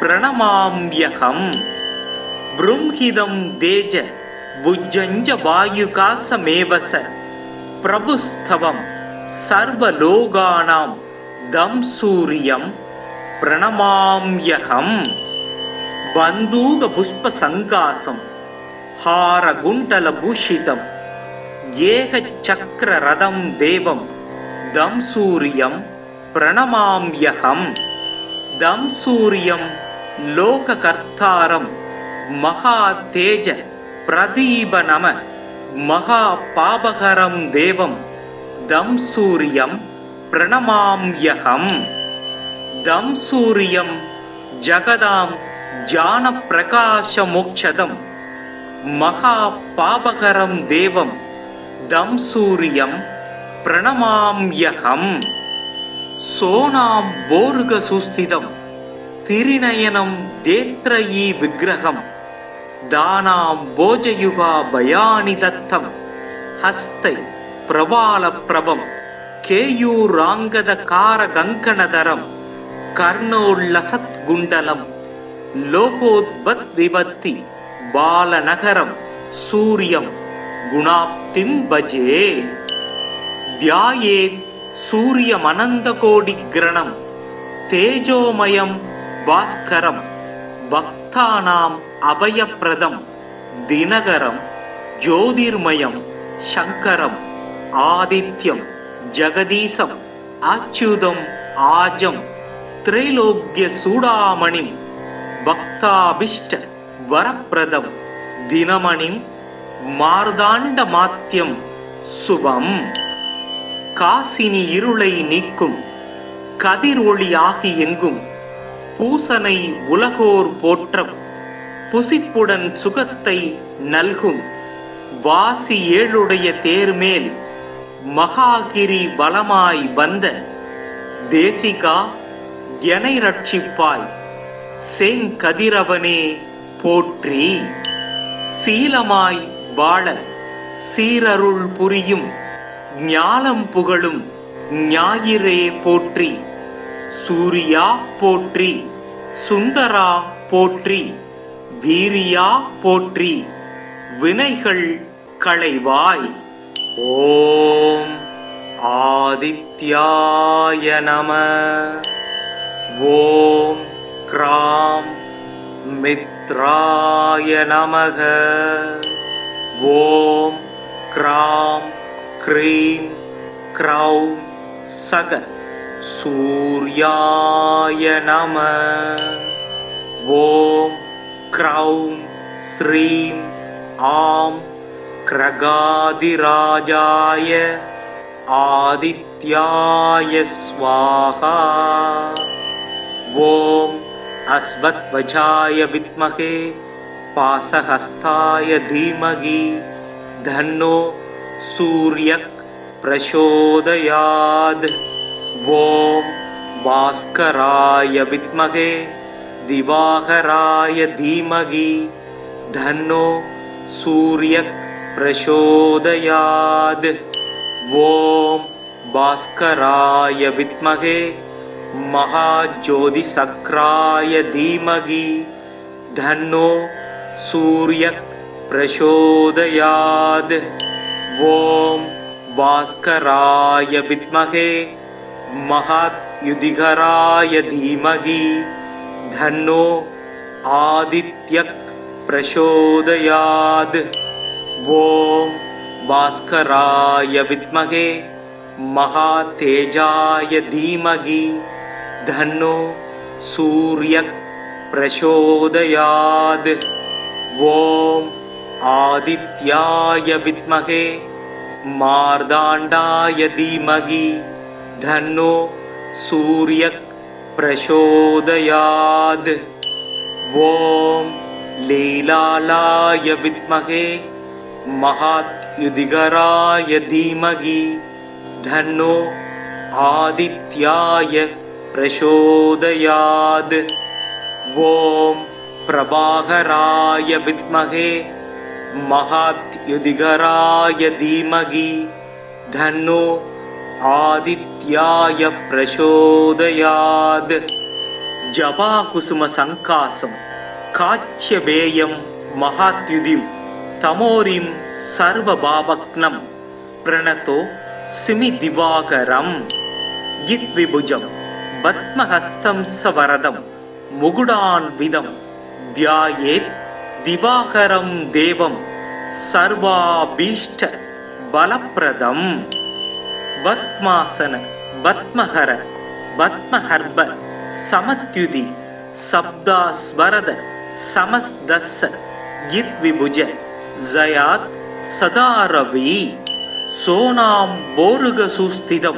प्रणमाम्यहं बृंहिदं तेज भुजञ्ज वायुकासमेव स प्रभुस्तवं सर्वलोकानां दंसूर्यं प्रणमाम्यहं बन्दूकपुष्पसङ्कासं हारकुण्डलभूषितं एकचक्ररथं देवं दंसूर्यं प्रणमाम्यहं दंसूर्यं लोककर्तारं महातेज प्रदीपनम महापावकरं देवं दंसूर्यं प्रणमाम्यहं दंसूर्यं जगदां ज्ञानप्रकाशमोक्षदं महापावकरं देवं दंसूर्यं प्रणमाम्यहं सोनाम्बोरुगसुस्थितं तिरिनयनं देत्रयी विग्रहं दानाम्बोजयुगाभयानि दत्तं हस्ते प्रवालप्रभं केयूराङ्गदकारकङ्कणधरं कर्णोल्लसत्कुण्डलं लोकोद्भवद्विपत्ति बालनगरं सूर्यं गुणाप्तिं भजे ध्यायेत् सूर्यमनन्तकोटिग्रणं तेजोमयं भास्करं भक्तानाम् अभयप्रदं दिनकरं ज्योतिर्मयं शङ्करम् आदित्यं जगदीशम् अच्युतम् आजं त्रैलोक्यचूडामणिं भक्ताभीष्ट वरप्रदं दिनमणिं मार्ताण्डमात्यं शुभम् காசினி இருளை நீக்கும் கதிர் ஒளி ஆகி எங்கும் பூசனை உலகோர் போற்றம் புசிப்புடன் சுகத்தை நல்கும் வாசி ஏழுடைய தேர்மேல் மகாகிரி பலமாய் வந்த தேசிகா எனை ரட்சிப்பாய் செங்கதிரவனே போற்றி சீலமாய் வாழ சீரருள் புரியும் ஞானம் புகழும் ஞாயிறே போற்றி சூரியா போற்றி சுந்தரா போற்றி வீரியா போற்றி வினைகள் களைவாய் ஓம் ஆதித்யாய நம ஓம் கிராம் மித்ராய நமக ஓம் கிராம் க்ரீம் க்ரௌம் சக சூர்யாய நம ஓம் க்ரௌம் ஸ்ரீம் ஆம் கிரகாதிராஜாய ஆதித்யாய ஸ்வாஹா ஓம் அஸ்வத்வஜாய வித்மகே பாசஹஸ்தாய தீமகி தன்னோ सूर्यः प्रचोदयात् ओम भास्कराय विद्महे दिवाकराय धीमहि धन्नो सूर्यः प्रचोदयात् ॐ भास्कराय विद्महे महाज्योतिसक्राय धीमहि तन्नो सूर्यः प्रचोदयात् ॐ भास्कराय विद्महे महायुधिकराय धीमहि तन्नो आदित्यः प्रचोदयात् ॐ भास्कराय विद्महे महातेजाय धीमहि तन्नो सूर्यः प्रचोदयात् ॐ आदित्याय विद्महे मार्ताण्डाय धीमहि तन्नो सूर्यः प्रचोदयात् ॐ लीलालाय विद्महे महायुधिकराय धीमहि तन्नो आदित्याय प्रचोदयात् ॐ प्रभाकराय विद्महे महायुधिकराय धीमहि तन्नो आदित्याय प्रचोदयात् जपाकुसुम संकासं काच्यवेयं महाद्युतिं तमोरिं सर्वभावग्नं प्रणतो सिमिदिवाकरं यद्विभुजं पद्महस्तं सवरदं मुकुटान्वितं ध्यायेत् दिवाकरं देवं सर्वाभीष्ट बलप्रदं पद्मासन पद्महर पद्महर्भ समत्युति शब्दास्वरद समस्तस यद्विभुज जयात् सदा रवि सोनाम्बोरुगसुस्थितं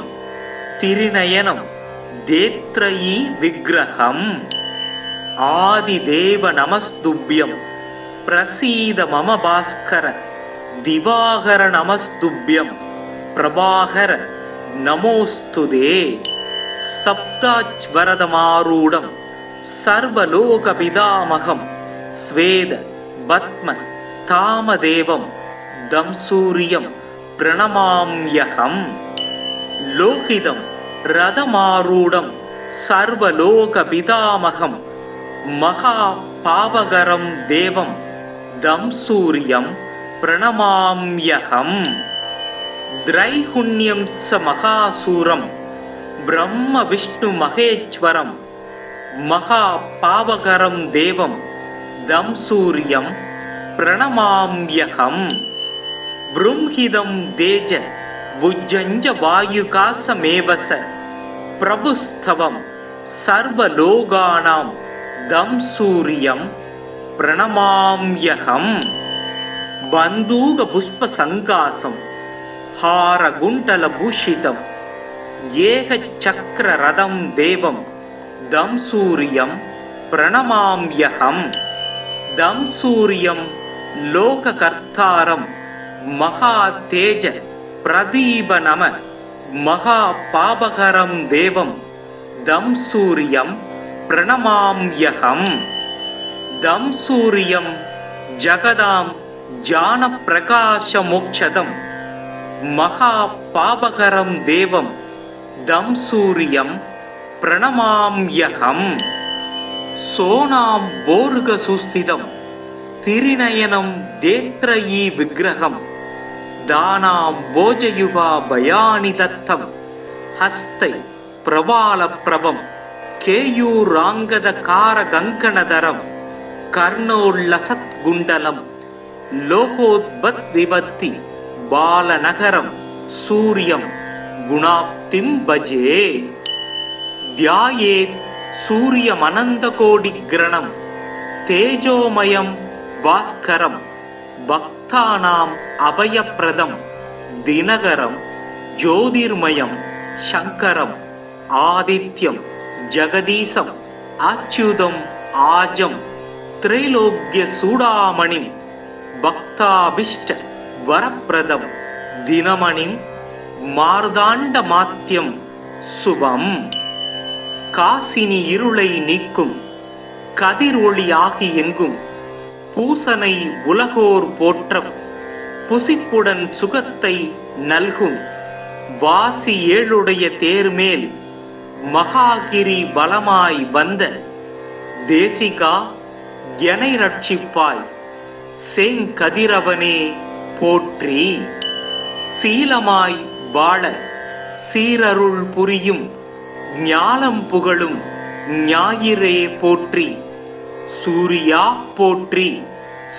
तिरिनयनं देत्रयी विग्रहम् आदिदेव नमस्तुभ्यं प्रसीद मम भास्कर दिवाकर नमस्तुभ्यं प्रभाकर नमोस्तुते सप्ताच्वरदमारूढं सर्वलोकपितामहं स्वेद पद्म तामदेवं दं सूर्यं प्रणमाम्यहं लोकितं रथमारूढं सर्वलोकपितामहं महापावकरं देवं दं सूर्यं प्रणमाम्यहं त्रैगुण्यं स महासूरं ब्रह्म विष्णु महेश्वरं महापावकरं देवं दं सूर्यं प्रणमाम्यहं बृंहिदं तेज भुजञ्ज वायुकासमेव स प्रभुस्तवं सर्वलोकानां दं सूर्यं प्रणमाम्यहं बन्दूकपुष्पसङ्कासं हारकुण्डलभूषितं एकचक्ररथं देवं दं सूर्यं प्रणमाम्यहं दं सूर्यं लोककर्तारं महातेज प्रदीपनम महापावकरं देवं दं सूर्यं प्रणमाम्यहं दं सूर्यं जगदां ज्ञानप्रकाशमोक्षदं महापावकरं देवं दं सूर्यं प्रणमाम्यहं सोनाम्बोरुगसुस्थितं तिरिनयनं देत्रयी विग्रहं दानाम्बोजयुगा भयानि दत्तं हस्ते प्रवालप्रभं केयूराङ्गदकारकङ्कणधरं कर्णोल्लसत्कुण्डलं लोकोद्भद्विभत्ति बालनगरं सूर्यं गुणाप्तिं भजे ध्यायेत् सूर्यमनन्तकोटिग्रणं तेजोमयं भास्करं भक्तानाम् अभयप्रदं दिनकरं ज्योतिर्मयं शङ्करम् आदित्यं जगदीशं अच्युतम् आजं त्रैलोक्यचूडामणिं भक्ताभीष्ट वरप्रदं दिनमणिं मार्ताण्डमात्यं शुभं காசினி இருளை நீக்கும் கதிர் ஒளி ஆகி எங்கும் பூசனை உலகோர் போற்ற புசிப்புடன் சுகத்தை நல்கும் வாசி ஏழுடைய தேர்மேல் மகாகிரி பலமாய் வந்த தேசிகா எனை ரட்சிப்பாய் செங்கதிரவனே போற்றி. சீலமாய் வாழ சீரருள் புரியும் ஞாலம் புகழும் ஞாயிறே போற்றி. சூரியா போற்றி,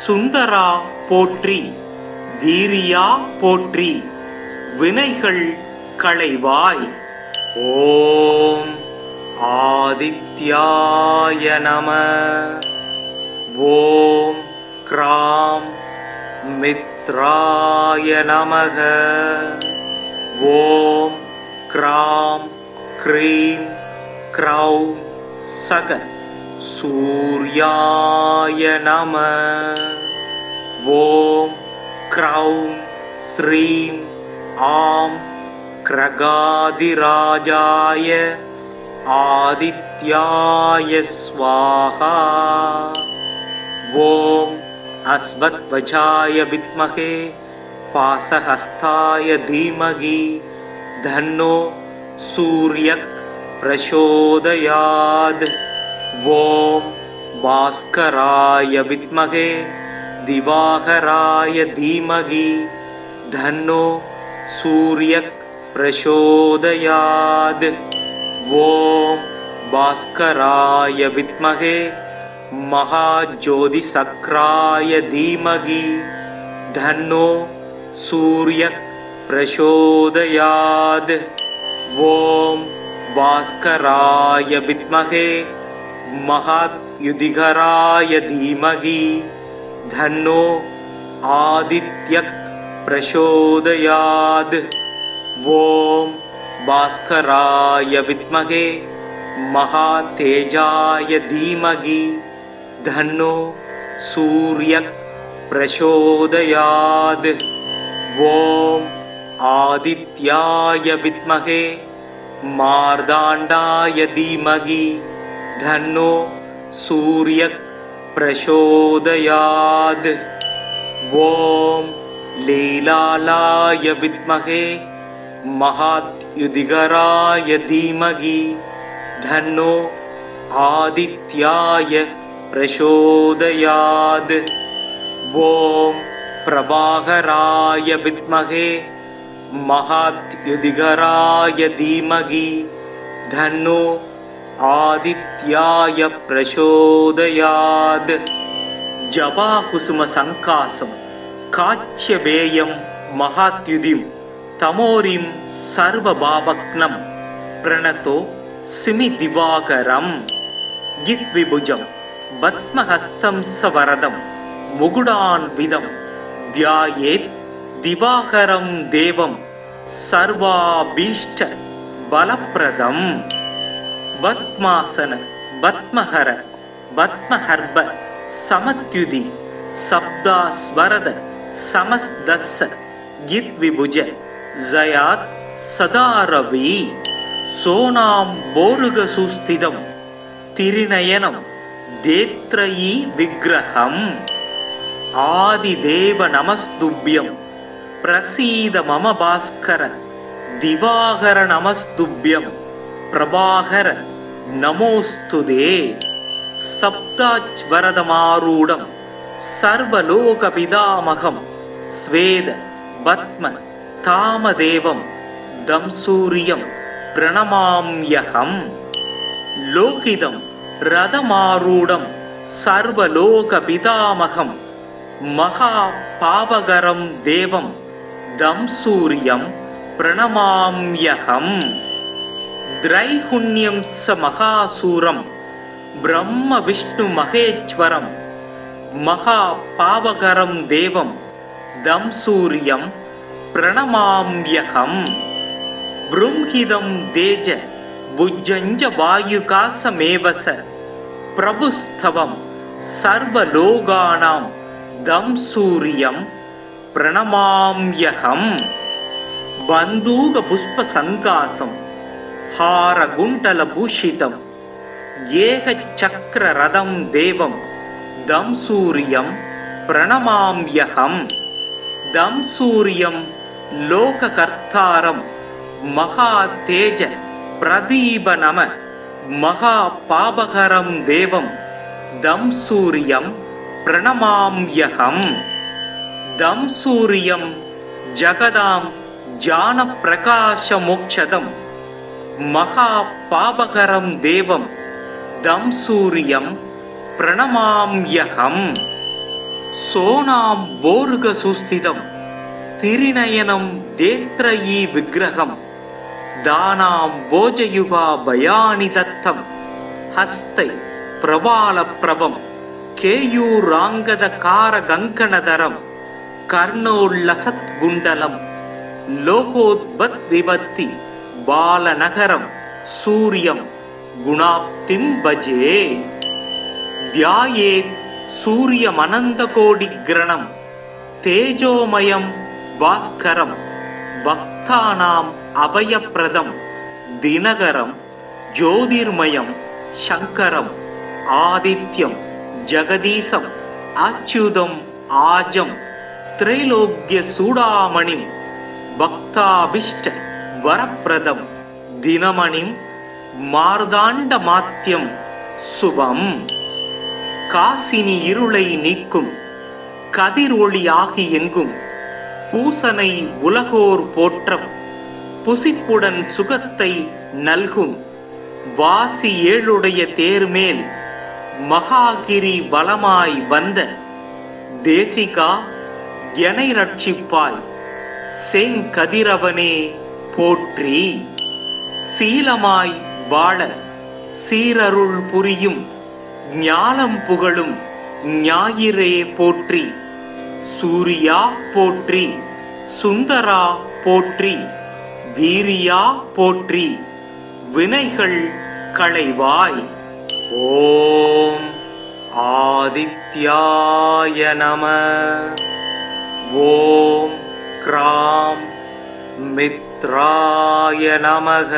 சுந்தரா போற்றி, வீரியா போற்றி, வினைகள் களைவாய். ஓம் ஆதித்யாய நம. ஓம் கிராம் மித்ராய நமக. ஓம் கிராம் க்ரீம் க்ரௌம் சக சூர்யாய நம. ஓம் க்ரௌம் ஸ்ரீம் ஆம் கிரகாதிராஜாய ஆதித்யாய ஸ்வாஹா. ஓம் அஸ்வத்வஜாய வித்மகே பாசஹஸ்தாய தீமகி தன்னோ சூர்யக் பிரசோதயாத். ஓம் பாஸ்கராய வித்மகே திவாகராய தீமகி தன்னோ சூர்யக் பிரசோதயாத். ஓம் பாஸ்கராய வித்மகே மகாஜோதிசக்ராய தீமகி தன்னோ சூர்யக் பிரசோதயாத். ஓம் பாஸ்கராய வித்மகே மகாத்யுதிகராய தீமகி தன்னோ ஆதித்யக் பிரசோதயாத். ஓம் பாஸ்கராய வித்மகே மகாதேஜாய தீமகி தன்னோ சூர்யக் பிரசோதயாத். ஓம் ஆதித்யாய வித்மகே மார்தாண்டாய தீமகி தன்னோ சூர்யக் பிரசோதயாத். ஓம் லீலாலாய வித்மகே மகாத்யுதிகராய தீமகி தன்னோ ஆதித்யாய பிரசோதயாத். ஓம் பிரபாகராய வித்மகே மகாத்யுதிகராய தீமகி தன்னோ ஆதித்யாய பிரசோதயாத். ஜபாகுசும சங்காசம் காச்சியபேயம் மகாத்யுதிம் தமோரிம் சர்வபாவக்னம் பிரணதோ சிமி திவாகரம். கித்விபுஜம் பத்மஹஸ்தம் சவரதம் முகுடான்விதம் தியாயேத் திவாகரம் தேவம் சர்வாபீஷ்ட பலப்ரதம். பத்மாசன பத்மஹர பத்மஹர்ப சமத்யுதி சப்தாஸ்வரத சமஸ்தஸ்ஸ கித்விபுஜ ஜயாத் சதாரவி. சோனாம் போருக சுஸ்திதம் திரிநயனம் தேத்ரயீ விக்கிரகம். ஆதிதேவ நமஸ்துப்யம் பிரசீத மம பாஸ்கர. திவாகர நமஸ்துப்யம் பிரபாகர நமோஸ்துதே. சப்தாச்வரதமாரூடம் சர்வலோக பிதாமகம் ஸ்வேத பத்ம தாமதேவம் தம்சூரியம் பிரணமாம்யகம். லோகிதம் ரதமாரூடம் சர்வலோக பிதாமகம் மகா பாவகரம் தேவம் தம்சூரியம் பிரணமாம்யகம். திரைகுண்யம் ச மகாசூரம் பிரம்ம விஷ்ணு மகேஸ்வரம் மகா பாவகரம் தேவம் தம்சூரியம் பிரணமாம்யகம். ப்ரும்ஹிதம் தேஜ புஜ்ஜஞ்ச வாயுகாசமேவச பிரபுஸ்தவம் சர்வலோகானாம் தம்சூரியம் பிரணமாம்யகம். பந்தூக புஷ்ப சங்காசம் ஹாரகுண்டல பூஷிதம் ஏக சக்கர ரதம் தேவம் தம்சூரியம் प्रणमाम्यहम् दं सूर्यं लोककर्तारं महातेज प्रदीपनम महापापहरं देवं दं सूर्यं प्रणमाम्यहम् दं सूर्यं जगदां ज्ञानप्रकाशमोक्षदं महापापहरं देवं दं सूर्यं प्रणमाम्यहम् सोनां बोर्गसुस्थितं तिरिनयनं देत्रयी विग्रहं दानां भोजयुगा भयानि दत्तं हस्ते प्रवालप्रभं केयूराङ्गदकारगङ्कणधरं कर्णोल्लसत्कुण्डलं लोकोद्भद्विभत्ति बालनगरं सूर्यं गुणाप्तिं भजे ध्यायेत् सूर्यमनन्तकोटिग्रणं तेजोमयं भास्करं भक्तानाम् अभयप्रदं दिनकरं ज्योतिर्मयं शङ्करम् आदित्यं जगदीशम् अच्युतम् आजं त्रैलोक्यचूडामणिं भक्ताभीष्ट वरप्रदं दिनमणिं मार्ताण्डमात्यं शुभम् காசினி இருளை நீக்கும் கதிர் ஒளியாகி எங்கும் பூசனை உலகோர் போற்றம் புசிப்புடன் சுகத்தை நல்கும் வாசி ஏழுடைய தேர்மேல் மகாகிரி வலமாய் வந்த தேசிகா எனை ரட்சிப்பாய் செங்கதிரவனே போற்றி சீலமாய் வாழ சீரருள் புரியும் ஞானம் புகழும் ஞாயிறே போற்றி சூரியா போற்றி சுந்தரா போற்றி வீரியா போற்றி வினைகள் களைவாய் ஓம் ஆதித்யாய நம ஓம் கிராம் மித்ராய நமக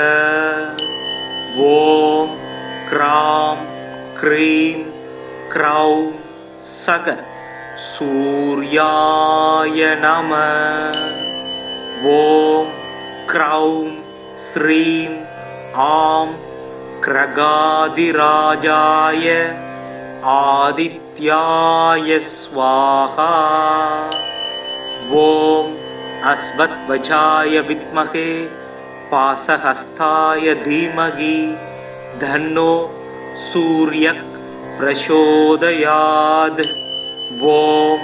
ஓம் கிராம் க்ரீம் க்ரௌம் சக சூர்யாய நம ஓம் க்ரௌம் ஸ்ரீம் ஆம் கிரகாதிராஜாய ஆதித்யாய ஸ்வாஹா ஓம் அஸ்வத்வஜாய வித்மகே பாசஹஸ்தாய தீமகி தன்னோ सूर्य प्रचोदयात् ओम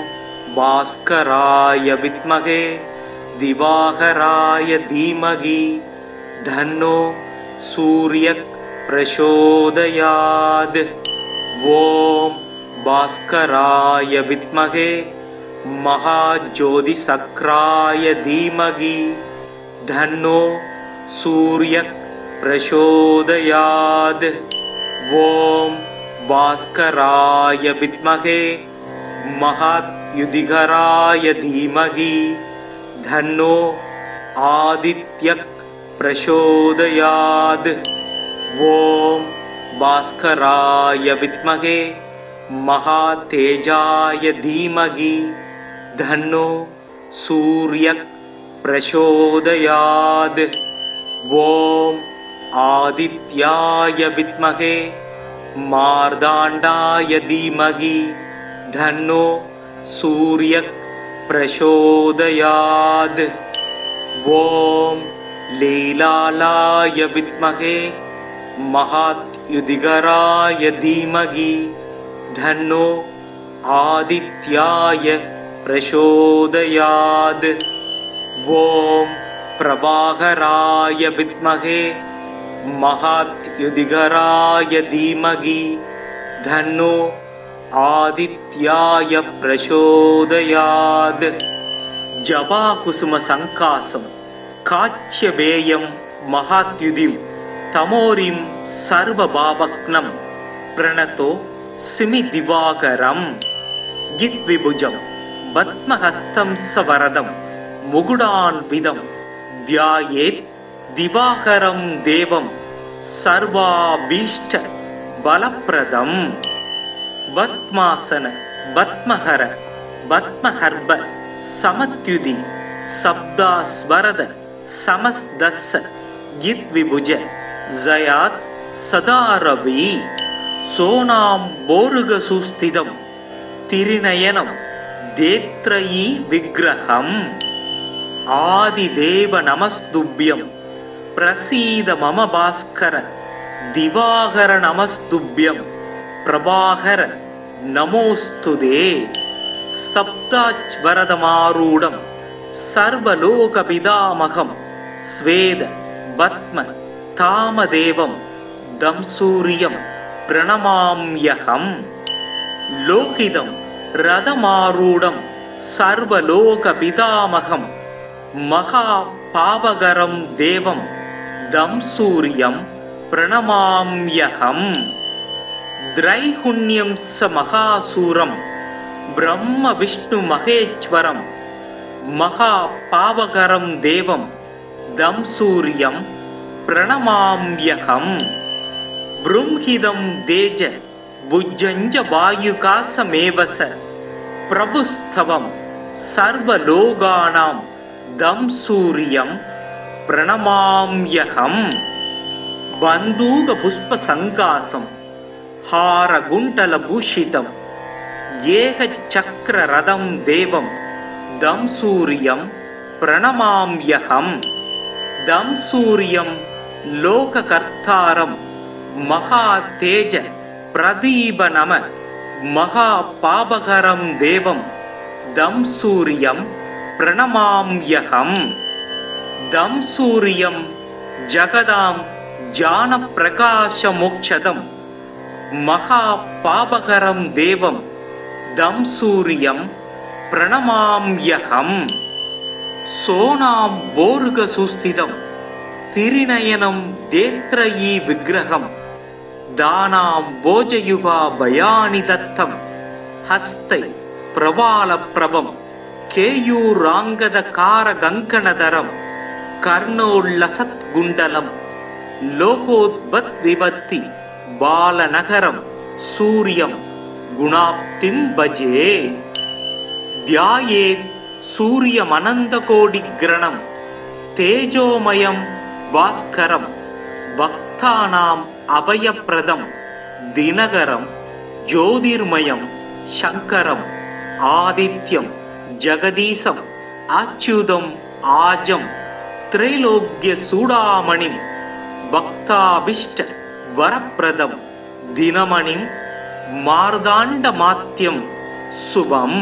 भास्कराय विद्महे दिवाकराय धीमहि धन्नो सूर्य प्रचोदयात् ओम भास्कराय विद्महे महाज्योतिसक्राय धीमहि धन्नो सूर्य प्रचोदयात् ओम भास्कराय विद्महे महायुधिकराय धीमहि धन्नो आदित्य प्रचोदयात् ओम भास्कराय विद्महे महातेजाय धीमहि धन्नो सूर्य प्रचोदयात् ओम आदित्याय विद्महे मार्ताण्डाय धीमहि धन्नो सूर्य प्रचोदयात् ओम लीलालाय विद्महे महायुधिकराय धीमहि धन्नो आदित्याय प्रचोदयात् ओम प्रभाकराय विद्महे महायुधिकराय धीमहि धन्नो आदित्याय प्रचोदयात् जपाकुसुम संकासं काच्यवेयं महाद्युतिं तमोरिं सर्वभावग्नं प्रणतो सिमिदिवाकरं गिद्विभुजं पद्महस्तं सवरदं मुकुडान्वितं ध्यायेत् दिवाकरं देवं सर्वाभीष्ट बलप्रदं पद्मासन पद्महर பத்மஹர்ப சமத்யுதி சப்தாஸ்வரத சமஸ்தஸ்ஸ யித்விபுஜ ஜயாத் சதாரவி சோனாம் போருக சுஸ்திதம் திரிநயனம் தேத்ரயீ விக்கிரகம் ஆதிதேவ நமஸ்துப்யம் பிரசீத மம பாஸ்கர திவாகர நமஸ்துப்யம் பிரபாகர நமோஸ்துதே சப்தாச்வரதமாரூடம் சர்வலோகபிதாமகம் ஸ்வேத பத்ம தாமதேவம் தம்சூரியம் பிரணமாம்யகம் லோகிதம் ரதமாரூடம் சர்வலோகபிதாமகம் மகா பாவகரம் தேவம் தம்சூரியம் பிரணமாம்யகம் திரைகுண்யம் ச மகாசூரம் பிரம்ம விஷ்ணு மகேஸ்வரம் மகா பாவகரம் தேவம் தம்சூரியம் பிரணமாம்யகம் ப்ரும்ஹிதம் தேஜ புஜ்ஜஞ்ச வாயுகாசமேவச பிரபுஸ்தவம் சர்வலோகானாம் தம்சூரியம் பிரணமாம்யகம் பந்தூக புஷ்ப சங்காசம் ஹாரகுண்டல பூஷிதம் ஏக சக்கர ரதம் தேவம் தம்சூரியம் பிரணமாம்யகம் தம்சூரியம் லோககர்த்தாரம் மகா தேஜ பிரதீப நம மகா பாபகரம் தேவம் தம்சூரியம் பிரணமாம்யகம் தம்சூரியம் ஜகதாம் ஜான பிரகாச மோக்ஷதம் மகா பாபகரம் தேவம் தம்சூரியம் பிரணமாம்யகம் சோனாம் போருக சுஸ்திதம் திரிநயனம் தேத்ரயீ விக்கிரகம் தானாம் போஜயுகா பயானி தத்தம் ஹஸ்தை பிரபால பிரபம் கேயூராங்கத கார கங்கணதரம் கர்ணோல்லசத் குண்டலம் லோகோத்பத் விபத்தி பாலநகரம் சூரியம் குணாப்திம் பஜே தியாயேத் சூரியமனந்தகோடிக்ரணம் தேஜோமயம் பாஸ்கரம் பக்தானாம் அபயப்பிரதம் தினகரம் ஜோதிர்மயம் சங்கரம் ஆதித்யம் ஜகதீசம் அச்சுதம் ஆஜம் திரைலோக்ய சூடாமணிம் பக்தாபிஷ்ட வரப்பிரதம் தினமணிம் மார்தாண்ட மாத்தியம் சுபம்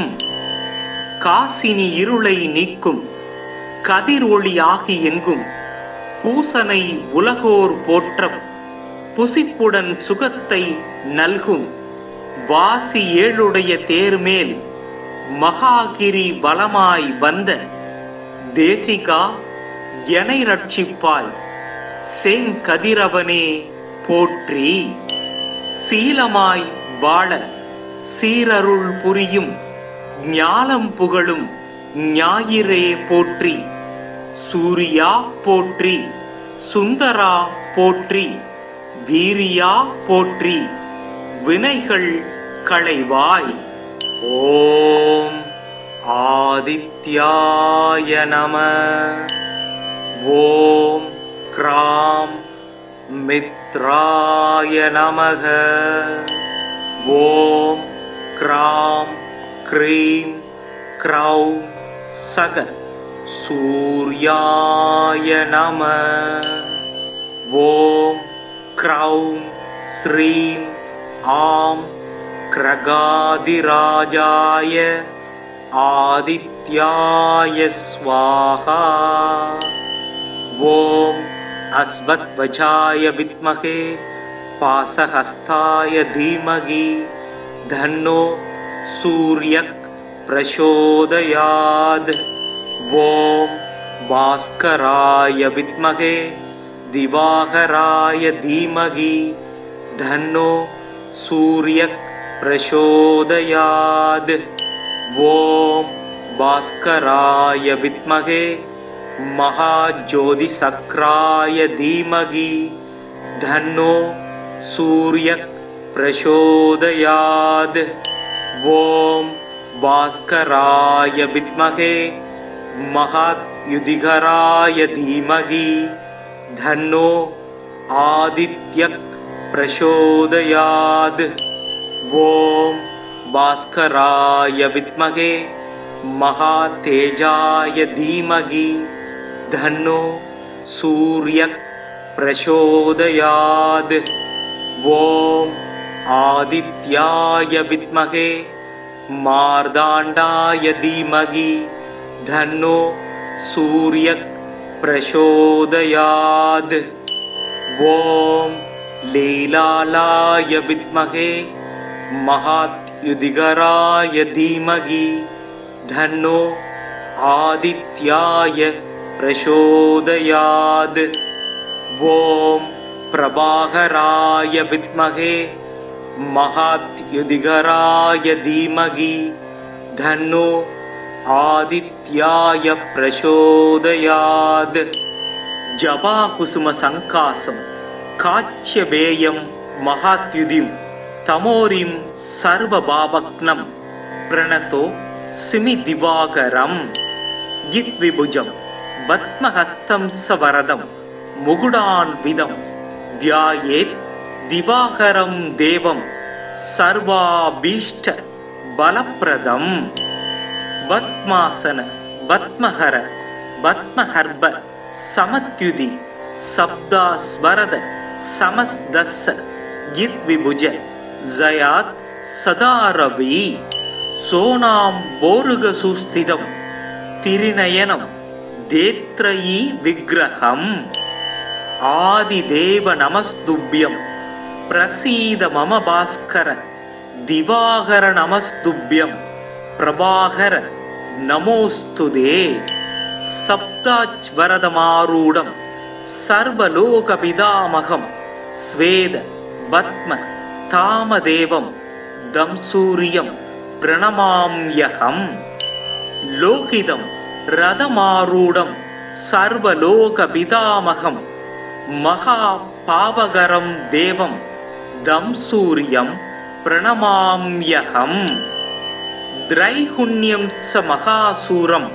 காசினி இருளை நீக்கும் கதிர் ஒளி ஆகி எங்கும் பூசனை உலகோர் போற்றம் புசிப்புடன் சுகத்தை நல்கும் வாசி ஏழுடைய தேர்மேல் மகாகிரி வலமாய் வந்த தேசிகா எனை ரட்சிப்பாய் செங்கதிரவனே போற்றி சீலமாய் வாழ சீரருள் புரியும் ஞாலம் புகழும் ஞாயிறே போற்றி சூரியா போற்றி சுந்தரா போற்றி வீரியா போற்றி வினைகள் களைவாய் ஓம் ஆதித்யாய நம ஓம் கிராம் மித்ராய நமக ஓம் கிராம் க்ரீம் க்ரௌம் சக சூர்யாய நம ஓம் க்ரௌம் ஸ்ரீம் ஆம் கிரகாதிராஜாய ஆதித்யாய ஸ்வாஹா ஓம் அஸ்வத்வஜாய வித்மகே பாசஹஸ்தாய தீமகி தன்னோ சூர்யக் பிரசோதயாத் ஓம் பாஸ்கராய வித்மகே திவாகராய தீமகி தன்னோ சூர்யக் பிரசோதயாத் ஓம் பாஸ்கராய வித்மகே महाज्योतिसक्राय धीमहि धन्नो सूर्यः प्रचोदयात्। ओम भास्कराय विद्महे महायुधिकराय धीमहि धन्नो आदित्यः प्रचोदयात्। ॐ भास्कराय विद्महे महातेजाय धीमहि धन्नो सूर्यः प्रचोदयात्। ॐ आदित्याय विद्महे मार्ताण्डाय धीमहि धन्नो सूर्यः प्रचोदयात्। ॐ लीलालाय विद्महे महायुधिकराय धीमहि धन्नो आदित्याय प्रचोदयात्। ॐ प्रभाकराय विद्महे महायुधिकराय धीमहि धन्नो आदित्याय प्रचोदयात्। जपाकुसुम संकासं काच्यवेयं महाद्युतिं तमोरिं सर्वभावग्नं प्रणतो सिमिदिवाकरं यद्विभुजं पद्महस्तं सवरदं मुकुटान्वितं ध्यायेत् दिवाकरं देवं सर्वाभीष्ट बलप्रदं। पद्मासन पद्महर पद्महर्भ समत्युति सप्तास्वरद समस्तस्स यद्विभुज जयात् सदा रवि सोनां बोरुगसुस्थितं तिरिनयनं देत्रयी विग्रहम्। आदिदेव नमस्तुभ्यं प्रसीद मम भास्कर दिवाकर नमस्तुभ्यं प्रभाकर नमोस्तुते। सप्ताच्वरदमारूढं सर्वलोकपितामहं स्वेद पद्म तामदेवं दं सूर्यं प्रणमाम्यहं। लोकितं रथमारूढं सर्वलोकपितामहं महापावकरं देवं दं सूर्यं प्रणमाम्यहं। त्रैगुण्यं स महासूरं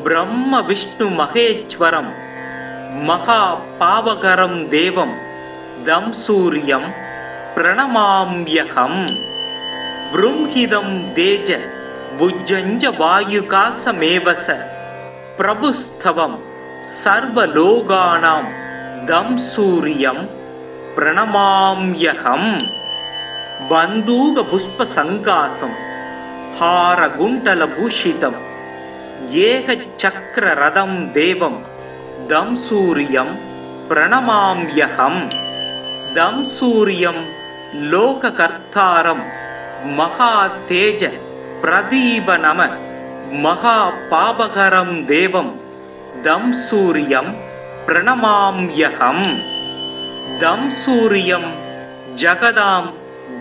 ब्रह्म विष्णु महेश्वरं महापावकरं देवं दं सूर्यं प्रणमाम्यहं। बृंहिदं तेज भुजञ्ज वायुकासमेव स प्रभुस्तवं सर्वलोकानां दं सूर्यं प्रणमाम्यहं। बन्दूकपुष्पसङ्कासं हारकुण्डलभूषितं एकचक्ररथं देवं दं सूर्यं प्रणमाम्यहं। दं सूर्यं लोककर्तारं महातेज प्रदीपनम महापावकरं देवं दं सूर्यं प्रणमाम्यहं। दं सूर्यं जगदां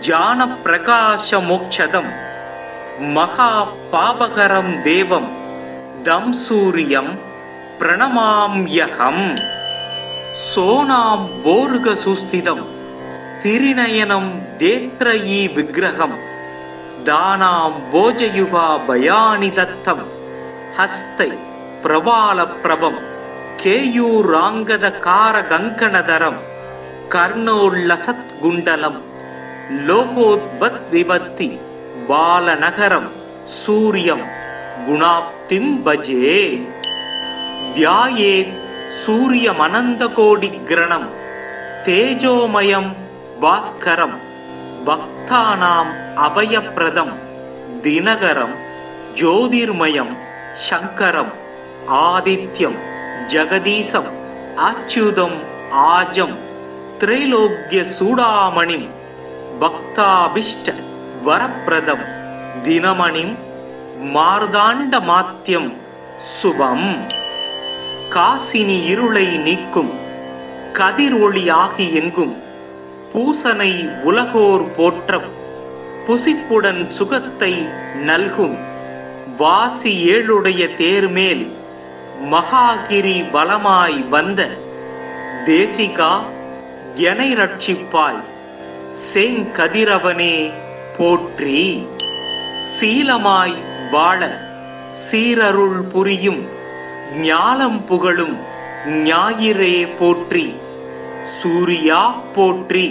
ज्ञानप्रकाशमोक्षदं महापावकरं देवं दं सूर्यं प्रणमाम्यहं। सोनां बोर्गसुस्थितं तिरिनयनं देत्रयी विग्रहं दानां भोजयुगा भयानि दत्तं हस्ते प्रवालप्रभं केयूराङ्गदकारकङ्कणधरं कर्णोल्लसत्कुण्डलं लोकोद्भद्विभक्ति बालनगरं सूर्यं गुणाप्तिं भजे। ध्यायेत् सूर्यमनन्तकोटिग्रणं तेजोमयं भास्करं भक्तानाम् अभयप्रदं दिनकरं ज्योतिर्मयं शङ्करम् आदित्यं जगदीशम् अच्युतम् आजं त्रैलोक्यचूडामणिं भक्ताभीष्ट वरप्रदं दिनमणिं मार्ताण्डमात्यं शुभम्। காசினி இருளை நீக்கும் கதிர் ஒளியாகி எங்கும் பூசனை உலகோர் போற்ற புசிப்புடன் சுகத்தை நல்கும் வாசி ஏழுடைய தேர்மேல் மகாகிரி வலமாய் வந்த தேசிகா எனை ரட்சிப்பாய் செங்கதிரவனே போற்றி. சீலமாய் வாழ சீரருள் புரியும் ஞாலம் புகழும் ஞாயிறே போற்றி. சூரியா போற்றி,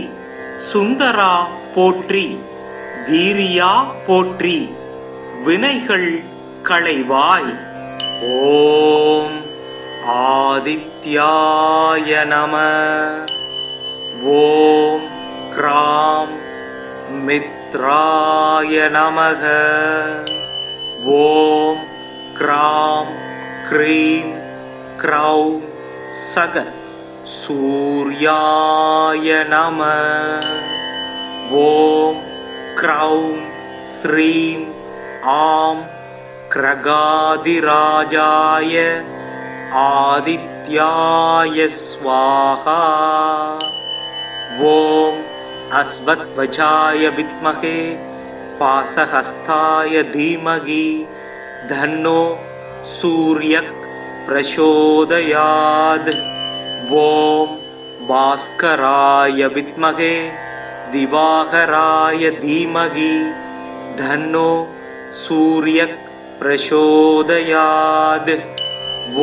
சுந்தரா போற்றி, வீரியா போற்றி, வினைகள் களைவாய். ஓம் ஆதித்யாய நம. ஓம் கிராம் மித்ராய நமக. ஓம் கிராம் க்ரீம் க்ரௌம் சக சூர்யாய நம. ஓம் க்ரௌம் ஸ்ரீம் ஆம் கிரகாதிராஜாய ஆதித்யாய ஸ்வாஹா. ஓம் அஸ்வத்வஜாய வித்மகே பாசஹஸ்தாய தீமகி தன்னோ சூர்யக் பிரசோதயாத். ஓம் பாஸ்கராய வித்மகே திவாகராய தீமகி தன்னோ சூர்யக் பிரசோதயாத்.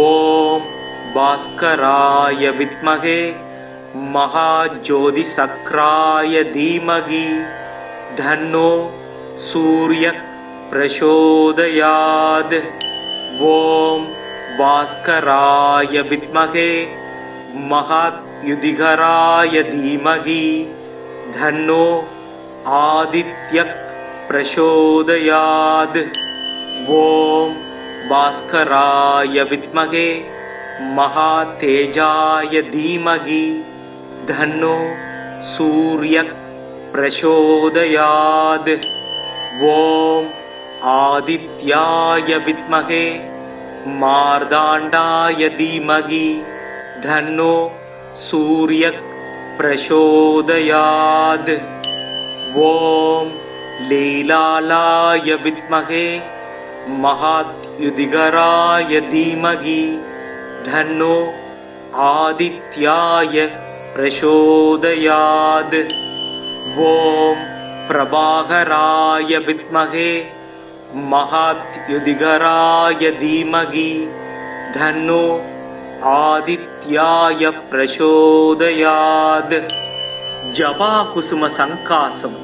ஓம் பாஸ்கராய வித்மகே மகாஜோதிசக்ராய தீமகி தன்னோ சூர்யக் பிரசோதயாத். ஓம் பாஸ்கராய வித்மகே மகாத்யுதிகராய தீமகி தன்னோ ஆதித்யக் பிரசோதயாத். ஓம் பாஸ்கராய வித்மகே மகாதேஜாய தீமகி தன்னோ சூர்யக் பிரசோதயாத். ஓம் ஆதித்யாய வித்மகே மார்தாண்டாய தீமகி தன்னோ சூர்யக் பிரசோதயாத். ஓம் லீலாலாய வித்மகே மகாத்யுதிகராய தீமகி தன்னோ ஆதித்யாய பிரசோதயாத். ஓம் பிரபாகராய வித்மகே மகாத்யுதிகராய தீமகி தன்னோ ஆதித்யாய பிரசோதயாத். ஜபாகுசும சங்காசம்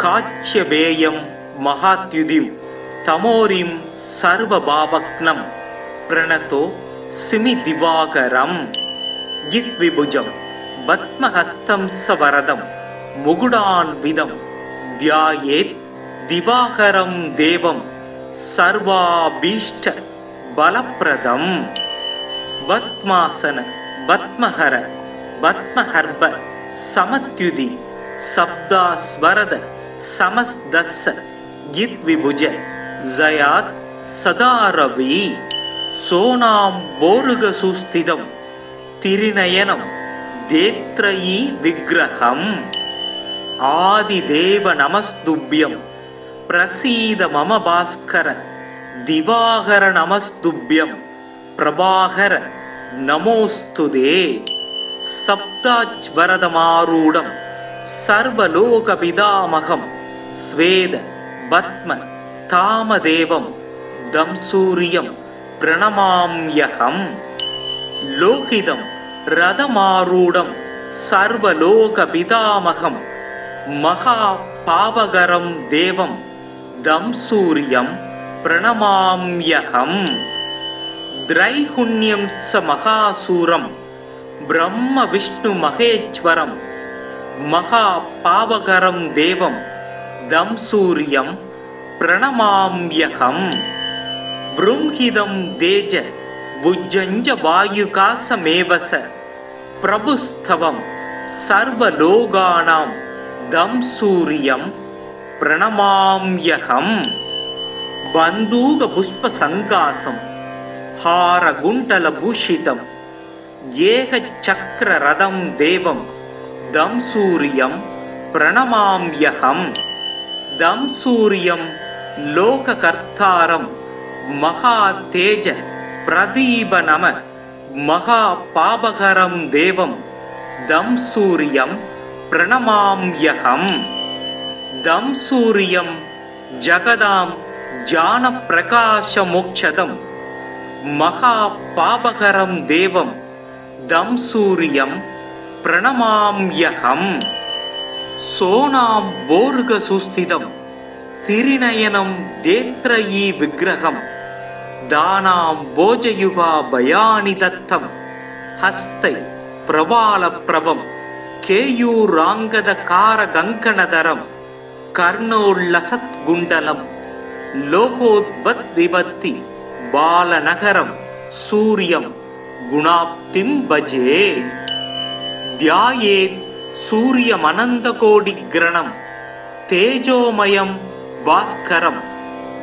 காச்சியபேயம் மகாத்யுதிம் தமோரிம் சர்வபாவக்னம் பிரணதோ சிமி திவாகரம். கித்விபுஜம் பத்மஹஸ்தம் சவரதம் முகுடான்விதம் தியாயேத் திவாகரம் தேவம் சர்வாபீஷ்ட பலப்ரதம். பத்மாசன பத்மஹர பத்மஹர்ப சமத்யுதி சப்தாஸ்வரத சமஸ்தஸ்ஸ கித்விபுஜ ஜயாத் சதாரவி. சோனாம் போருக சுஸ்திதம் திரிநயனம் தேத்ரயீ விக்கிரகம். ஆதிதேவ நமஸ்துப்யம் பிரசீத மம பாஸ்கர. திவாகர நமஸ்துப்யம் பிரபாகர நமோஸ்துதே. சப்தாச்வரதமாரூடம் சர்வலோகபிதாமகம் ஸ்வேத பத்ம தாமதேவம் தம்சூரியம் பிரணமாம்யகம். லோகிதம் ரதமாரூடம் சர்வலோகபிதாமகம் மகா பாவகரம் தேவம் தம்சூரியம் பிரணமாம்யகம். திரைகுண்யம் ச மகாசூரம் பிரம்ம விஷ்ணு மகேஸ்வரம் மகா பாவகரம் தேவம் தம்சூரியம் பிரணமாம்யகம். ப்ரூம்ஹிதம் தேஜ புஜ்ஜஞ்ச வாயுகாசமேவச பிரபுஸ்தவம் சர்வலோகானாம் தம்சூரியம் பிரணமாம்யகம். பந்தூக புஷ்ப சங்காசம் ஹாரகுண்டல பூஷிதம் ஏக சக்கர ரதம் தேவம் தம்சூரியம் பிரணமாம்யகம். தம்சூரியம் லோககர்த்தாரம் மகா தேஜ பிரதீப நம மகா பாபகரம் தேவம் தம்சூரியம் பிரணமாம்யகம். தம்சூரியம் ஜகதாம் ஜான பிரகாச மோக்ஷதம் மகா பாபகரம் தேவம் தம் சூரியம் பிரணமாம்யகம். சோனாம் போர்க சுஸ்திதம் திரிநயனம் தேத்ரயீ விக்கிரகம் தானாம் போஜயுகா பயானி தத்தம் ஹஸ்தை பிரபால பிரபம் கேயூராங்கத கார கங்கணதரம் கர்ணோல்லசத் குண்டலம் லோகோத்பத் விபத்தி பாலநகரம் சூரியம் குணாப்திம் பஜே. தியாயேத் சூரியமனந்தகோடி கிரணம் தேஜோமயம் பாஸ்கரம்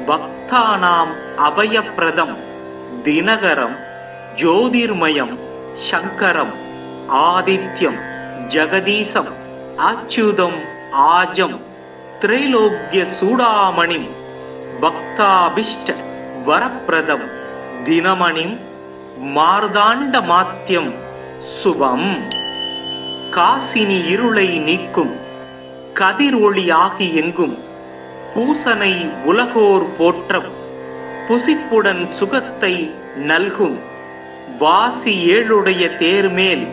பக்தானாம் அபயப்பிரதம் தினகரம் ஜோதிர்மயம் சங்கரம் ஆதித்யம் ஜகதீசம் அச்சுதம் ஆஜம் திரைலோக்ய சூடாமணிம் பக்தாபிஷ்ட வரப்பிரதம் தினமணிம் மார்தாண்ட மாத்தியம் சுபம். காசினி இருளை நீக்கும் கதிர் ஒளி ஆகி எங்கும் பூசனை உலகோர் போற்றம் புசிப்புடன் சுகத்தை நல்கும் வாசி ஏழுடைய தேர்மேல்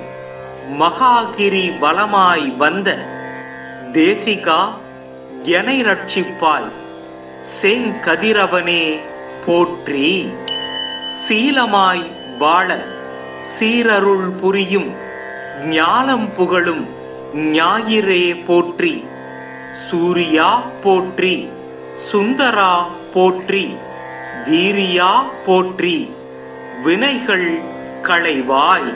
மகாகிரி வலமாய் வந்த தேசிகா எனை ரட்சிப்பாய் செங்கதிரவனே போற்றி. சீலமாய் வாழ சீரருள் புரியும் ஞானம் புகழும் ஞாயிறே போற்றி. சூரியா போற்றி, சுந்தரா போற்றி, வீரியா போற்றி, வினைகள் களைவாய்.